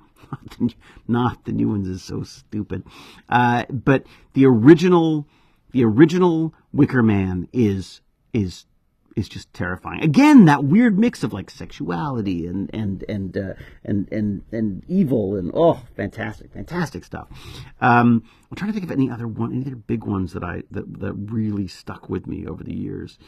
Not the new ones is so stupid. But the original Wicker Man is just terrifying. Again, that weird mix of, like, sexuality and evil, and oh, fantastic stuff. I'm trying to think of any other big ones that really stuck with me over the years.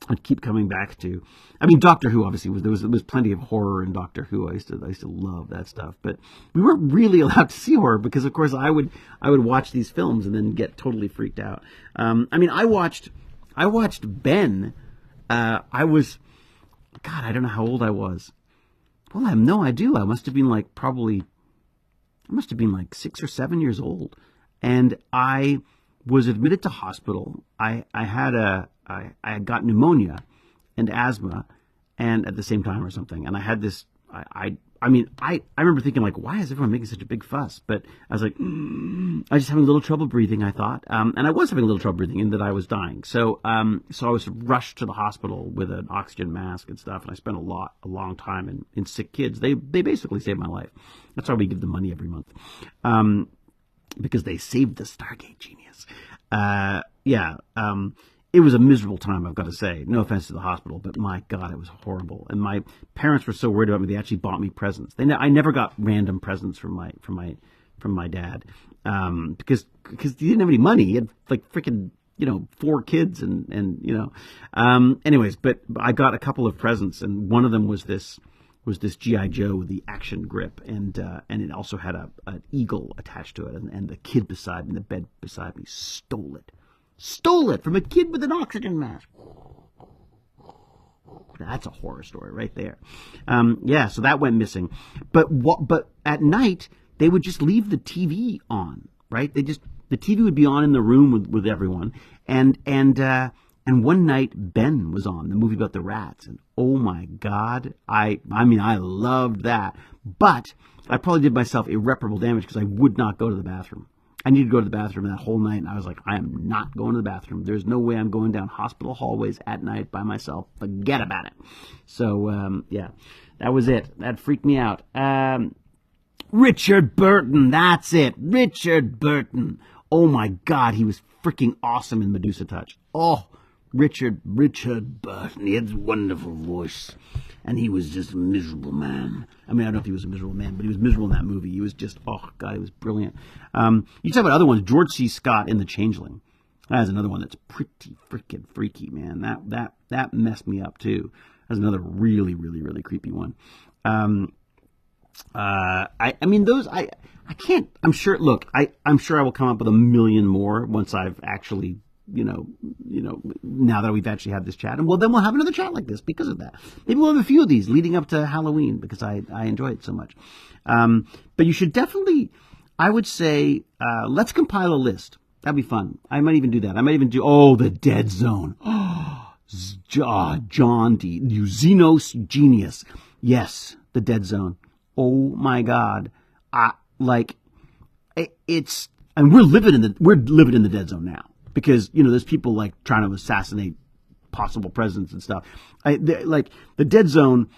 I'd keep coming back to. I mean, Doctor Who obviously there was plenty of horror in Doctor Who. I used to love that stuff, but we weren't really allowed to see horror because, of course, I would watch these films and then get totally freaked out. I mean, I watched Ben. I don't know how old I was. Well, I know I do. I must have been like I must have been like 6 or 7 years old. And I was admitted to hospital. I had got pneumonia and asthma and at the same time or something. And I had this, I remember thinking like, why is everyone making such a big fuss? But I was like, I was just having a little trouble breathing, I thought. And I was having a little trouble breathing in that I was dying. So I was rushed to the hospital with an oxygen mask and stuff. And I spent a long time in sick kids. They basically saved my life. That's why we give them money every month. Because they saved the Stargate genius. It was a miserable time, I've got to say. No offense to the hospital, but my God, it was horrible. And my parents were so worried about me, they actually bought me presents. I never got random presents from my dad, because he didn't have any money. He had like freaking 4 kids anyways. But I got a couple of presents, and one of them was this G.I. Joe with the action grip, and it also had an eagle attached to it, and the kid beside me, in the bed beside me, stole it from a kid with an oxygen mask. That's a horror story right there. So that went missing. But at night they would just leave the TV on, right? The TV would be on in the room with everyone, and one night Ben was on the movie about the rats, and oh my God, I loved that, but I probably did myself irreparable damage because I would not go to the bathroom. I needed to go to the bathroom that whole night, and I was like, I am not going to the bathroom. There's no way I'm going down hospital hallways at night by myself. Forget about it. So, that was it. That freaked me out. Richard Burton, that's it. Richard Burton. Oh my God, he was freaking awesome in Medusa Touch. Oh, Richard Burton. He had a wonderful voice. And he was just a miserable man. I mean, I don't know if he was a miserable man, but he was miserable in that movie. He was just, oh God, he was brilliant. You talk about other ones. George C. Scott in The Changeling. That's another one that's pretty freaking freaky, man. That messed me up too. That's another really, really, really creepy one. I can't. I'm sure. Look, I'm sure I will come up with a million more once I've actually, now that we've actually had this chat, and then we'll have another chat like this because of that. Maybe we'll have a few of these leading up to Halloween because I enjoy it so much. But you should definitely, I would say, let's compile a list. That'd be fun. I might even do that. I might even do, the Dead Zone. John D. Xenos Genius. Yes, the Dead Zone. Oh my God. It's, and we're living in the Dead Zone now. Because, there's people like trying to assassinate possible presidents and stuff. Like the Dead Zone,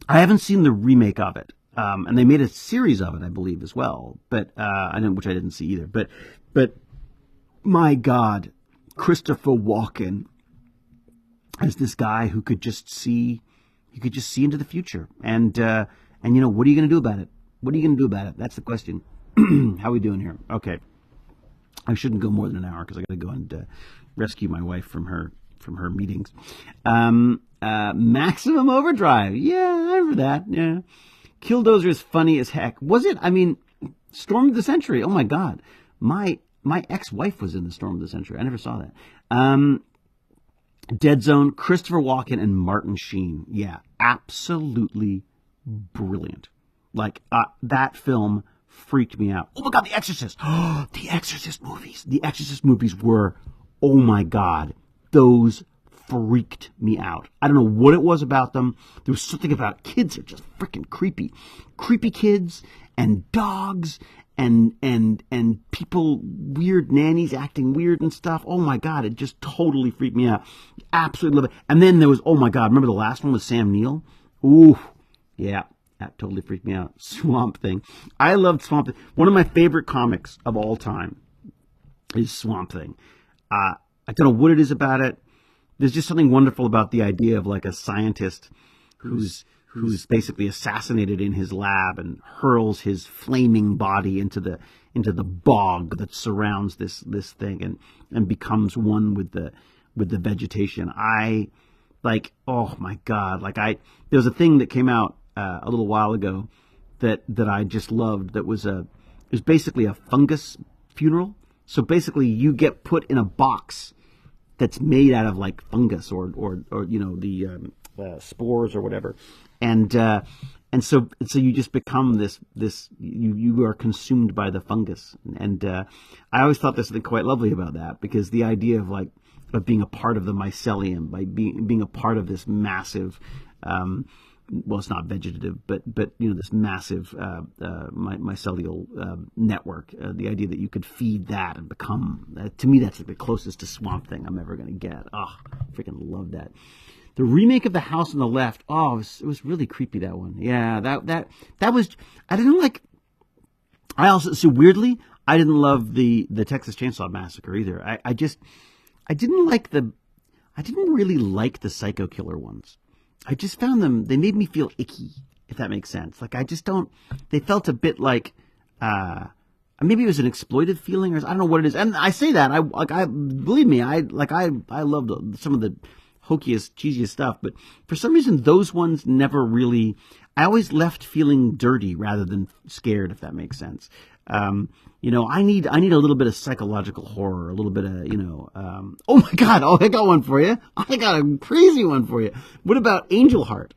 I haven't seen the remake of it. And they made a series of it, I believe, as well. But, which I didn't see either. But my God, Christopher Walken as this guy who could just see into the future. And what are you going to do about it? What are you going to do about it? That's the question. How are we doing here? Okay. I shouldn't go more than an hour because I got to go and rescue my wife from her meetings. Maximum Overdrive. Yeah, I remember that. Yeah. Killdozer is funny as heck. Was it? I mean, Storm of the Century. Oh my God. My ex-wife was in the Storm of the Century. I never saw that. Dead Zone, Christopher Walken and Martin Sheen. Yeah, absolutely brilliant. Like, that film freaked me out. Oh my God, The Exorcist. The Exorcist movies. The Exorcist movies were, oh my God, those freaked me out. I don't know what it was about them. There was something about kids that are just freaking creepy. Creepy kids and dogs and people, weird nannies acting weird and stuff. Oh my God, it just totally freaked me out. Absolutely love it. And then there was, oh my God, remember the last one with Sam Neill? Ooh, yeah. That totally freaked me out. Swamp Thing. I loved Swamp Thing. One of my favorite comics of all time is Swamp Thing. I don't know what it is about it. There's just something wonderful about the idea of like a scientist who's basically assassinated in his lab and hurls his flaming body into the bog that surrounds this thing and becomes one with the vegetation. Oh my God. There was a thing that came out a little while ago that I just loved. That was it was basically a fungus funeral. So basically you get put in a box that's made out of like fungus or the spores or whatever. and so you just become you are consumed by the fungus. And I always thought there's something quite lovely about that, because the idea of being a part of the mycelium, by being a part of this massive, well, it's not vegetative, but this massive mycelial network. The idea that you could feed that and become, to me, that's like the closest to Swamp Thing I'm ever going to get. Oh, freaking love that. The remake of The House on the Left. Oh, it was really creepy, that one. Yeah, that was. I didn't like. I also, so weirdly, I didn't love the Texas Chainsaw Massacre either. I didn't really like the Psycho Killer ones. I just found them, they made me feel icky, if that makes sense. Like, I just don't, they felt a bit like, maybe it was an exploited feeling, or I don't know what it is. And I say that, believe me, I loved some of the hokiest, cheesiest stuff, but for some reason, those ones never really, I always left feeling dirty rather than scared, if that makes sense. I need a little bit of psychological horror, a little bit of, oh my God, I got one for you. I got a crazy one for you. What about Angel Heart?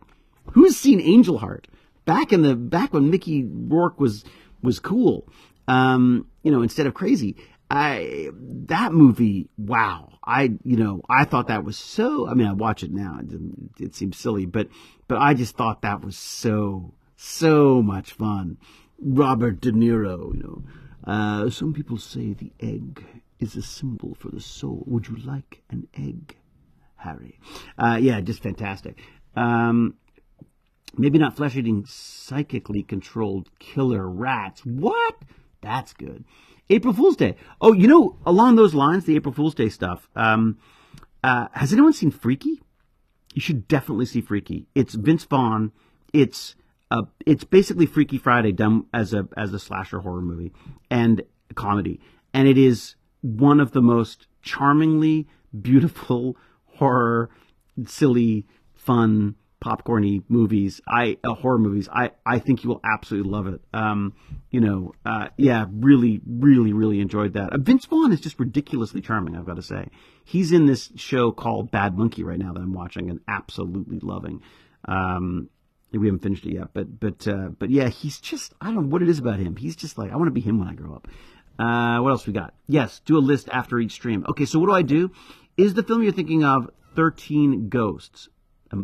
Who's seen Angel Heart? Back when Mickey Rourke was cool, instead of crazy. That movie, wow. I thought that was so, I watch it now. It seems silly, but I just thought that was so much fun. Robert De Niro, some people say the egg is a symbol for the soul. Would you like an egg, Harry? Yeah, just fantastic. Maybe not flesh-eating, psychically controlled rats. What? That's good. April Fool's Day. Oh, along those lines, the April Fool's Day stuff. Has anyone seen Freaky? You should definitely see Freaky. It's Vince Vaughn. It's basically Freaky Friday done as a slasher horror movie and a comedy, and it is one of the most charmingly beautiful horror, silly, fun, popcorny movies. Horror movies. I think you will absolutely love it. Yeah, really, really, really enjoyed that. Vince Vaughn is just ridiculously charming, I've got to say. He's in this show called Bad Monkey right now that I'm watching and absolutely loving. We haven't finished it yet, but yeah, he's just, I don't know what it is about him. He's just like, I want to be him when I grow up. What else we got? Yes, do a list after each stream. Okay, so what do? Is the film you're thinking of 13 Ghosts?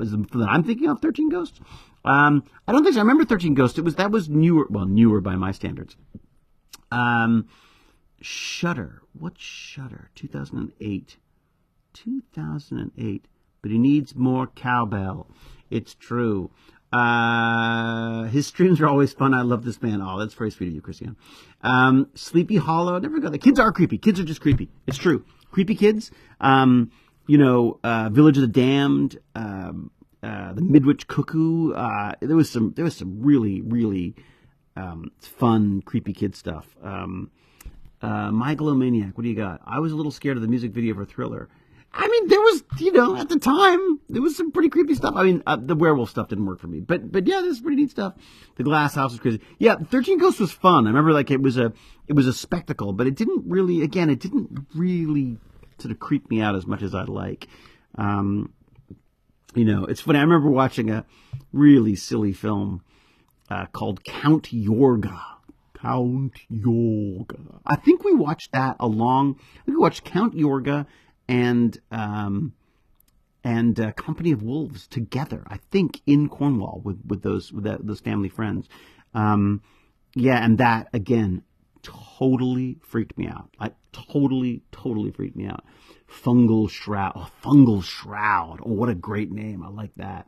Is the film that I'm thinking of 13 Ghosts? I don't think so. I remember 13 Ghosts. That was newer by my standards. Shudder. What's Shudder? 2008. 2008. But he needs more cowbell. It's true. His streams are always fun. I love this man. Oh, that's very sweet of you, Christian. Sleepy Hollow. I never got that. Kids are creepy. Kids are just creepy. It's true. Creepy kids. Village of the Damned. The Midwich Cuckoo. There was some really, really fun, creepy kid stuff. Megalomaniac. What do you got? I was a little scared of the music video for Thriller. There was, at the time, there was some pretty creepy stuff. The werewolf stuff didn't work for me. But yeah, this is pretty neat stuff. The Glass House was crazy. Yeah, 13 Ghosts was fun. I remember, it was a spectacle, but it didn't really sort of creep me out as much as I'd like. It's funny. I remember watching a really silly film called Count Yorga. Count Yorga. I think we watched that I think we watched Count Yorga and Company of Wolves together, I think, in Cornwall with those family friends. Yeah, and that again totally freaked me out. Totally freaked me out. Fungal Shroud. Oh, what a great name! I like that.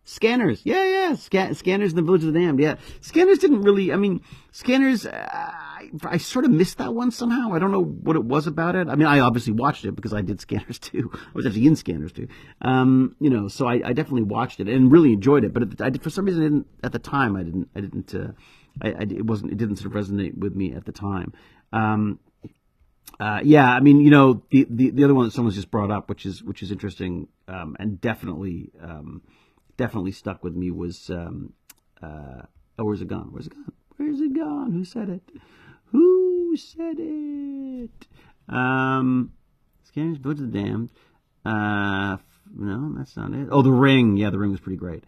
Scanners. Yeah. Scanners in the Village of the Damned. Yeah. Scanners didn't really, Scanners, I sort of missed that one somehow. I don't know what it was about it. I obviously watched it because I did Scanners too. I was actually in Scanners too. So I definitely watched it and really enjoyed it. But for some reason, at the time, it didn't sort of resonate with me at the time. Yeah, the other one that someone's just brought up, which is interesting, and definitely stuck with me was, where's it gone? Where's it gone? Who said it? Scanners, Village of the Damned. No, that's not it. Oh, The Ring. Yeah, The Ring was pretty great.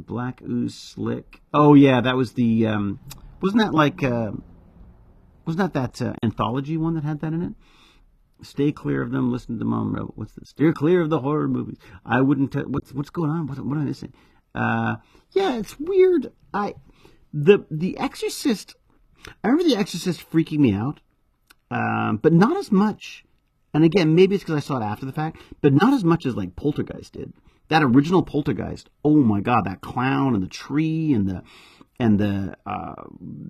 Black Ooze Slick. Oh yeah, that was the wasn't that like wasn't that anthology one that had that in it? Stay clear of them. Listen to Mom. What's this? Steer clear of the horror movies. I wouldn't. What's going on? What am I missing? Yeah, it's weird. The Exorcist. I remember The Exorcist freaking me out, but not as much. And again, maybe it's because I saw it after the fact, but not as much as like Poltergeist did. That original Poltergeist. Oh my God, that clown and the tree and the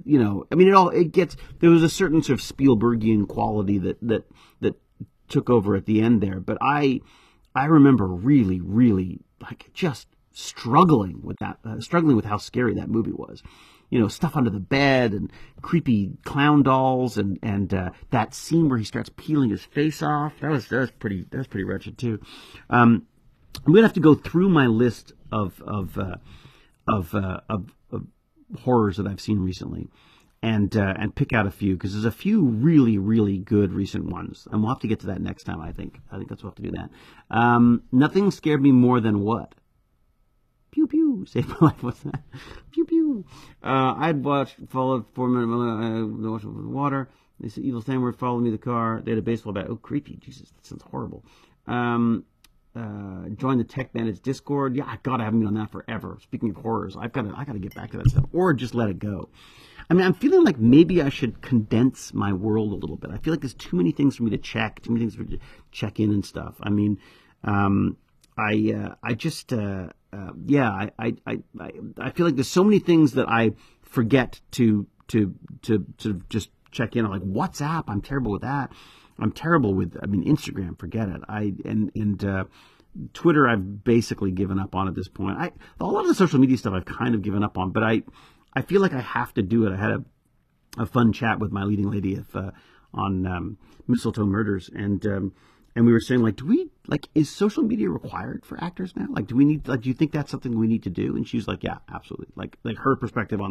you know, I mean, there was a certain sort of Spielbergian quality that took over at the end there. But I remember really, really like just struggling with how scary that movie was. You know, stuff under the bed and creepy clown dolls and that scene where he starts peeling his face off. That was pretty wretched too. I'm gonna have to go through my list of horrors that I've seen recently, and pick out a few, because there's a few really, really good recent ones, and we'll have to get to that next time. I think that's we'll have to do that. Nothing scared me more than what? Pew pew. Save my life. What's that? Pew pew. I'd followed 4 minute watch with water. They said evil thing would follow me the car. They had a baseball bat. Oh, creepy. Jesus, that sounds horrible. Join the Tech Bandits Discord. Yeah, God, I haven't been on that forever. Speaking of horrors, I gotta get back to that stuff, or just let it go. I mean, I'm feeling like maybe I should condense my world a little bit. I feel like there's too many things for me to check, too many things for me to check in and stuff. I mean, I feel like there's so many things that I forget to just check in on, like WhatsApp. I'm terrible with that. I'm terrible with, Instagram, forget it. Twitter, I've basically given up on at this point. A lot of the social media stuff I've kind of given up on, but I feel like I have to do it. I had a fun chat with my leading lady on Mistletoe Murders, and we were saying, like, is social media required for actors now? Like, do you think that's something we need to do? And she's like, yeah, absolutely. Like her perspective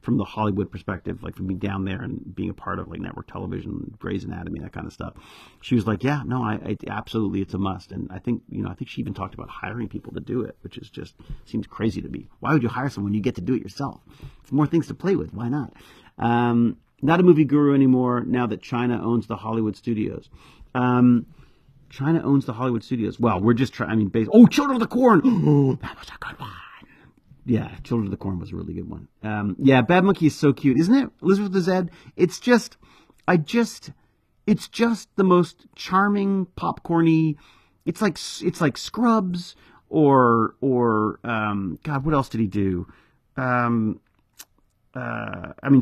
from the Hollywood perspective, like from being down there and being a part of like network television, Grey's Anatomy, that kind of stuff. She was like, yeah, no, I absolutely, it's a must. And I think she even talked about hiring people to do it, which is just seems crazy to me. Why would you hire someone when you get to do it yourself? It's more things to play with. Why not? Not a movie guru anymore now that China owns the Hollywood studios. China owns the Hollywood studios. Well, we're just trying, Children of the Corn. Oh, that was a good one. Yeah, Children of the Corn was a really good one. Yeah, Bad Monkey is so cute, isn't it? Elizabeth the Zed. It's just the most charming, popcorny. It's like Scrubs or God, what else did he do?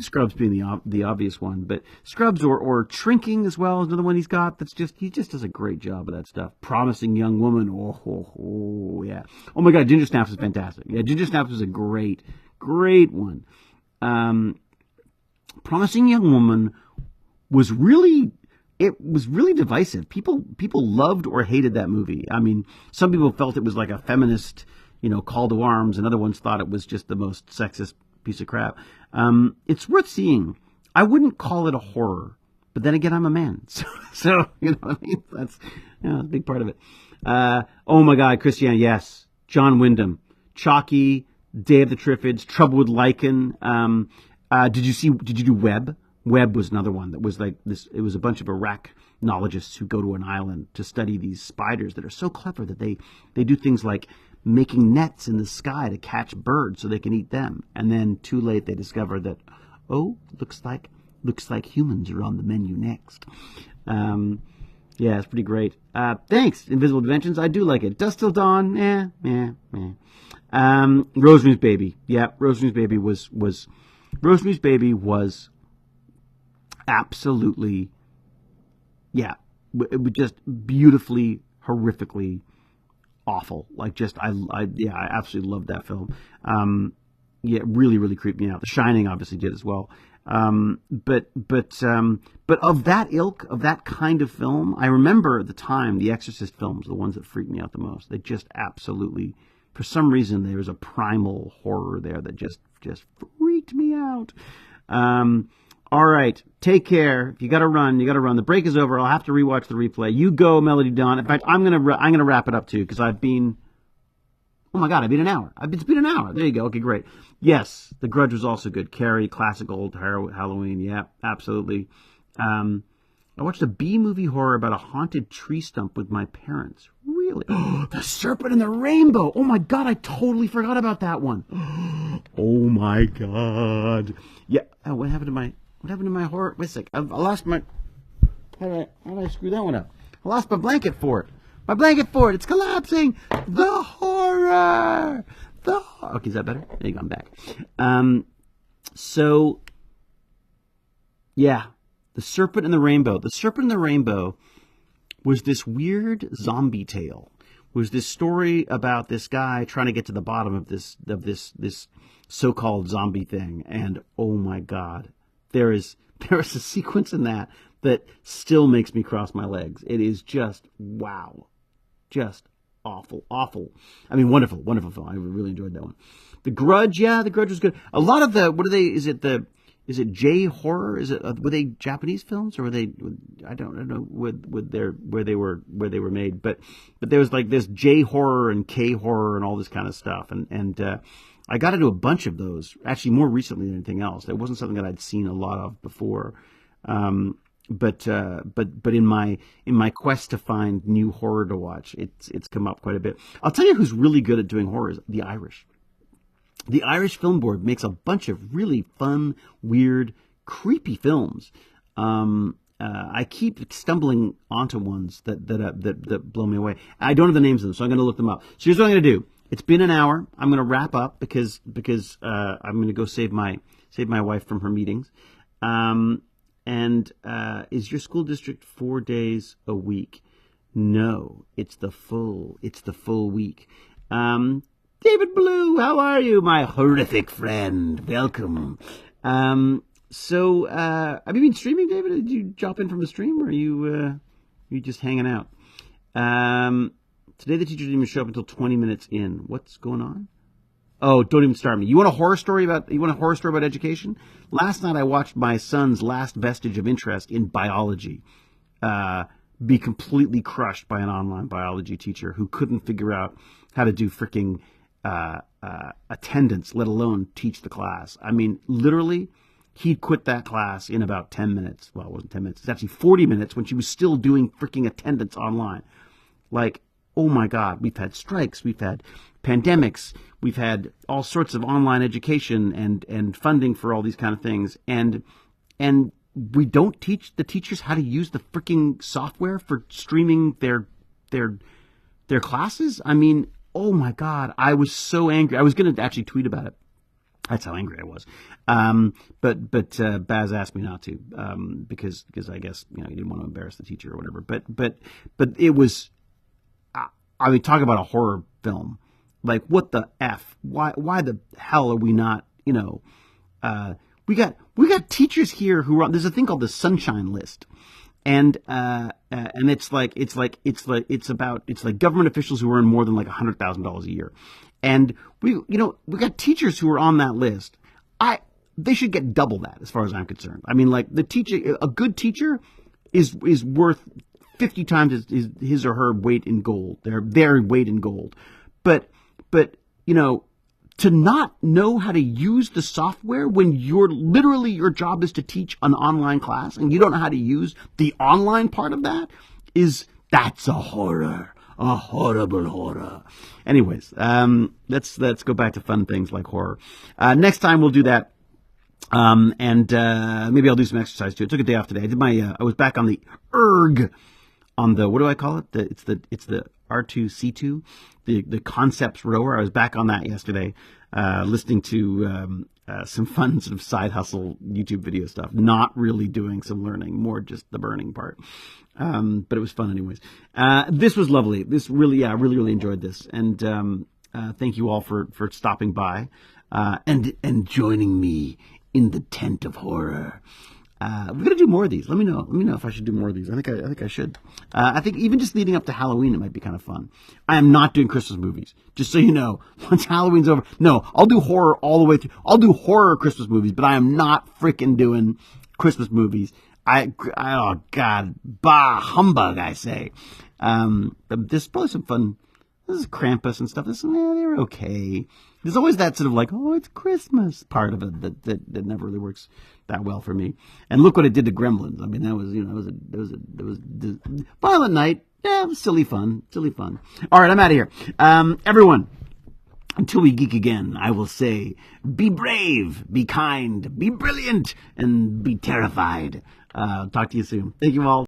Scrubs being the obvious one, but Scrubs or Shrinking as well is another one he's got. He just does a great job of that stuff. Promising Young Woman. Oh yeah. Oh my God, Ginger Snaps is fantastic. Yeah, Ginger Snaps is a great one. Promising Young Woman was really divisive. People loved or hated that movie. I mean, some people felt it was like a feminist, call to arms, and other ones thought it was just the most sexist piece of crap. It's worth seeing. I wouldn't call it a horror, but then again, I'm a man, so you know what I mean. That's a big part of it. Oh my God, Christiane, yes, John Wyndham, Chalky, Day of the Triffids, Trouble with Lichen. Did you do Web? Web was another one that was like this. It was a bunch of arachnologists who go to an island to study these spiders that are so clever that they do things like making nets in the sky to catch birds so they can eat them. And then too late they discover that, looks like humans are on the menu next. Yeah, it's pretty great. Thanks, Invisible Dimensions. I do like it. Dusk Till Dawn, Rosemary's Baby. Yeah, Rosemary's Baby was absolutely, it was just beautifully, horrifically awful. Like, I absolutely loved that film. It really, really creeped me out. The Shining obviously did as well. But of that ilk, of that kind of film, I remember at the time the Exorcist films, the ones that freaked me out the most. They just absolutely, for some reason, there was a primal horror there that just freaked me out. All right, take care. If you got to run, you got to run. The break is over. I'll have to rewatch the replay. You go, Melody Dawn. In fact, I'm gonna wrap it up too, because I've been Oh my God, it's been an hour. There you go. Okay, great. Yes, The Grudge was also good. Carrie, classic old Halloween. Yeah, absolutely. I watched a B-movie horror about a haunted tree stump with my parents. Really? Oh, The Serpent and the Rainbow. Oh my God, I totally forgot about that one. Oh my God. Yeah. Oh, what happened to my horror? Wait a sec. I lost my. How did I screw that one up? I lost my blanket for it. My blanket for it. It's collapsing. The horror. Okay, is that better? There you go. I'm back. So, yeah. The Serpent and the Rainbow. The Serpent and the Rainbow was this weird zombie tale. Was this story about this guy trying to get to the bottom of this so-called zombie thing. And oh my God, there is a sequence in that still makes me cross my legs. It is just wow. Just awful. I mean, wonderful film. I really enjoyed that one. The Grudge, yeah, The Grudge was good. A lot of is it J horror? Were they Japanese films or were they? I don't know where they were made, but there was like this J horror and K horror and all this kind of stuff, and I got into a bunch of those actually more recently than anything else. It wasn't something that I'd seen a lot of before, but in my quest to find new horror to watch, it's come up quite a bit. I'll tell you who's really good at doing horror is the Irish. The Irish Film Board makes a bunch of really fun, weird, creepy films. I keep stumbling onto ones that blow me away. I don't have the names of them, so I'm going to look them up. So here's what I'm going to do. It's been an hour. I'm going to wrap up because I'm going to go save my wife from her meetings. Is your school district 4 days a week? No, it's the full week. David Blue, how are you, my horrific friend? Welcome. So, have you been streaming, David? Did you drop in from the stream, or are you just hanging out? Today the teacher didn't even show up until 20 minutes in. What's going on? Oh, don't even start me. You want a horror story about education? Last night I watched my son's last vestige of interest in biology be completely crushed by an online biology teacher who couldn't figure out how to do freaking attendance, let alone teach the class. I mean, literally, he'd quit that class in about 10 minutes. Well, it wasn't 10 minutes. It's actually 40 minutes when she was still doing freaking attendance online. Like, oh my God, we've had strikes, we've had pandemics, we've had all sorts of online education and funding for all these kind of things. And we don't teach the teachers how to use the freaking software for streaming their classes. I mean, oh my God, I was so angry. I was going to actually tweet about it. That's how angry I was. But Baz asked me not to, because I guess, he didn't want to embarrass the teacher or whatever. But it was, I mean, talk about a horror film. Like, what the F? Why the hell are we not, we got teachers here who are, there's a thing called the Sunshine List. And it's like government officials who earn more than like $100,000 a year. And we got teachers who are on that list. They should get double that as far as I'm concerned. I mean, like, a good teacher is worth 50 times his or her weight in gold. Their weight in gold. But to not know how to use the software when your job is to teach an online class and you don't know how to use the online part of that's a horror. A horrible horror. Anyways, let's go back to fun things like horror. Next time we'll do that. Maybe I'll do some exercise too. I took a day off today. I was back on the erg, on the, what do I call it? It's the R2C2, the concepts rower. I was back on that yesterday, listening to some fun sort of side hustle YouTube video stuff. Not really doing some learning, more just the burning part. But it was fun anyways. This was lovely. This really, really enjoyed this. And thank you all for stopping by and joining me in the tent of horror. We're gonna do more of these. Let me know if I should do more of these. I think I should. I think even just leading up to Halloween, it might be kind of fun. I am not doing Christmas movies, just so you know. Once Halloween's over, no, I'll do horror all the way through. I'll do horror Christmas movies, but I am not freaking doing Christmas movies. Oh God, bah humbug, I say. There's probably some fun This is Krampus and stuff. They're okay. There's always that sort of like, oh, it's Christmas part of it that never really works that well for me. And look what it did to Gremlins. I mean, that was Violent Night. Yeah, it was silly fun. All right, I'm out of here. Everyone, until we geek again, I will say, be brave, be kind, be brilliant, and be terrified. Talk to you soon. Thank you all.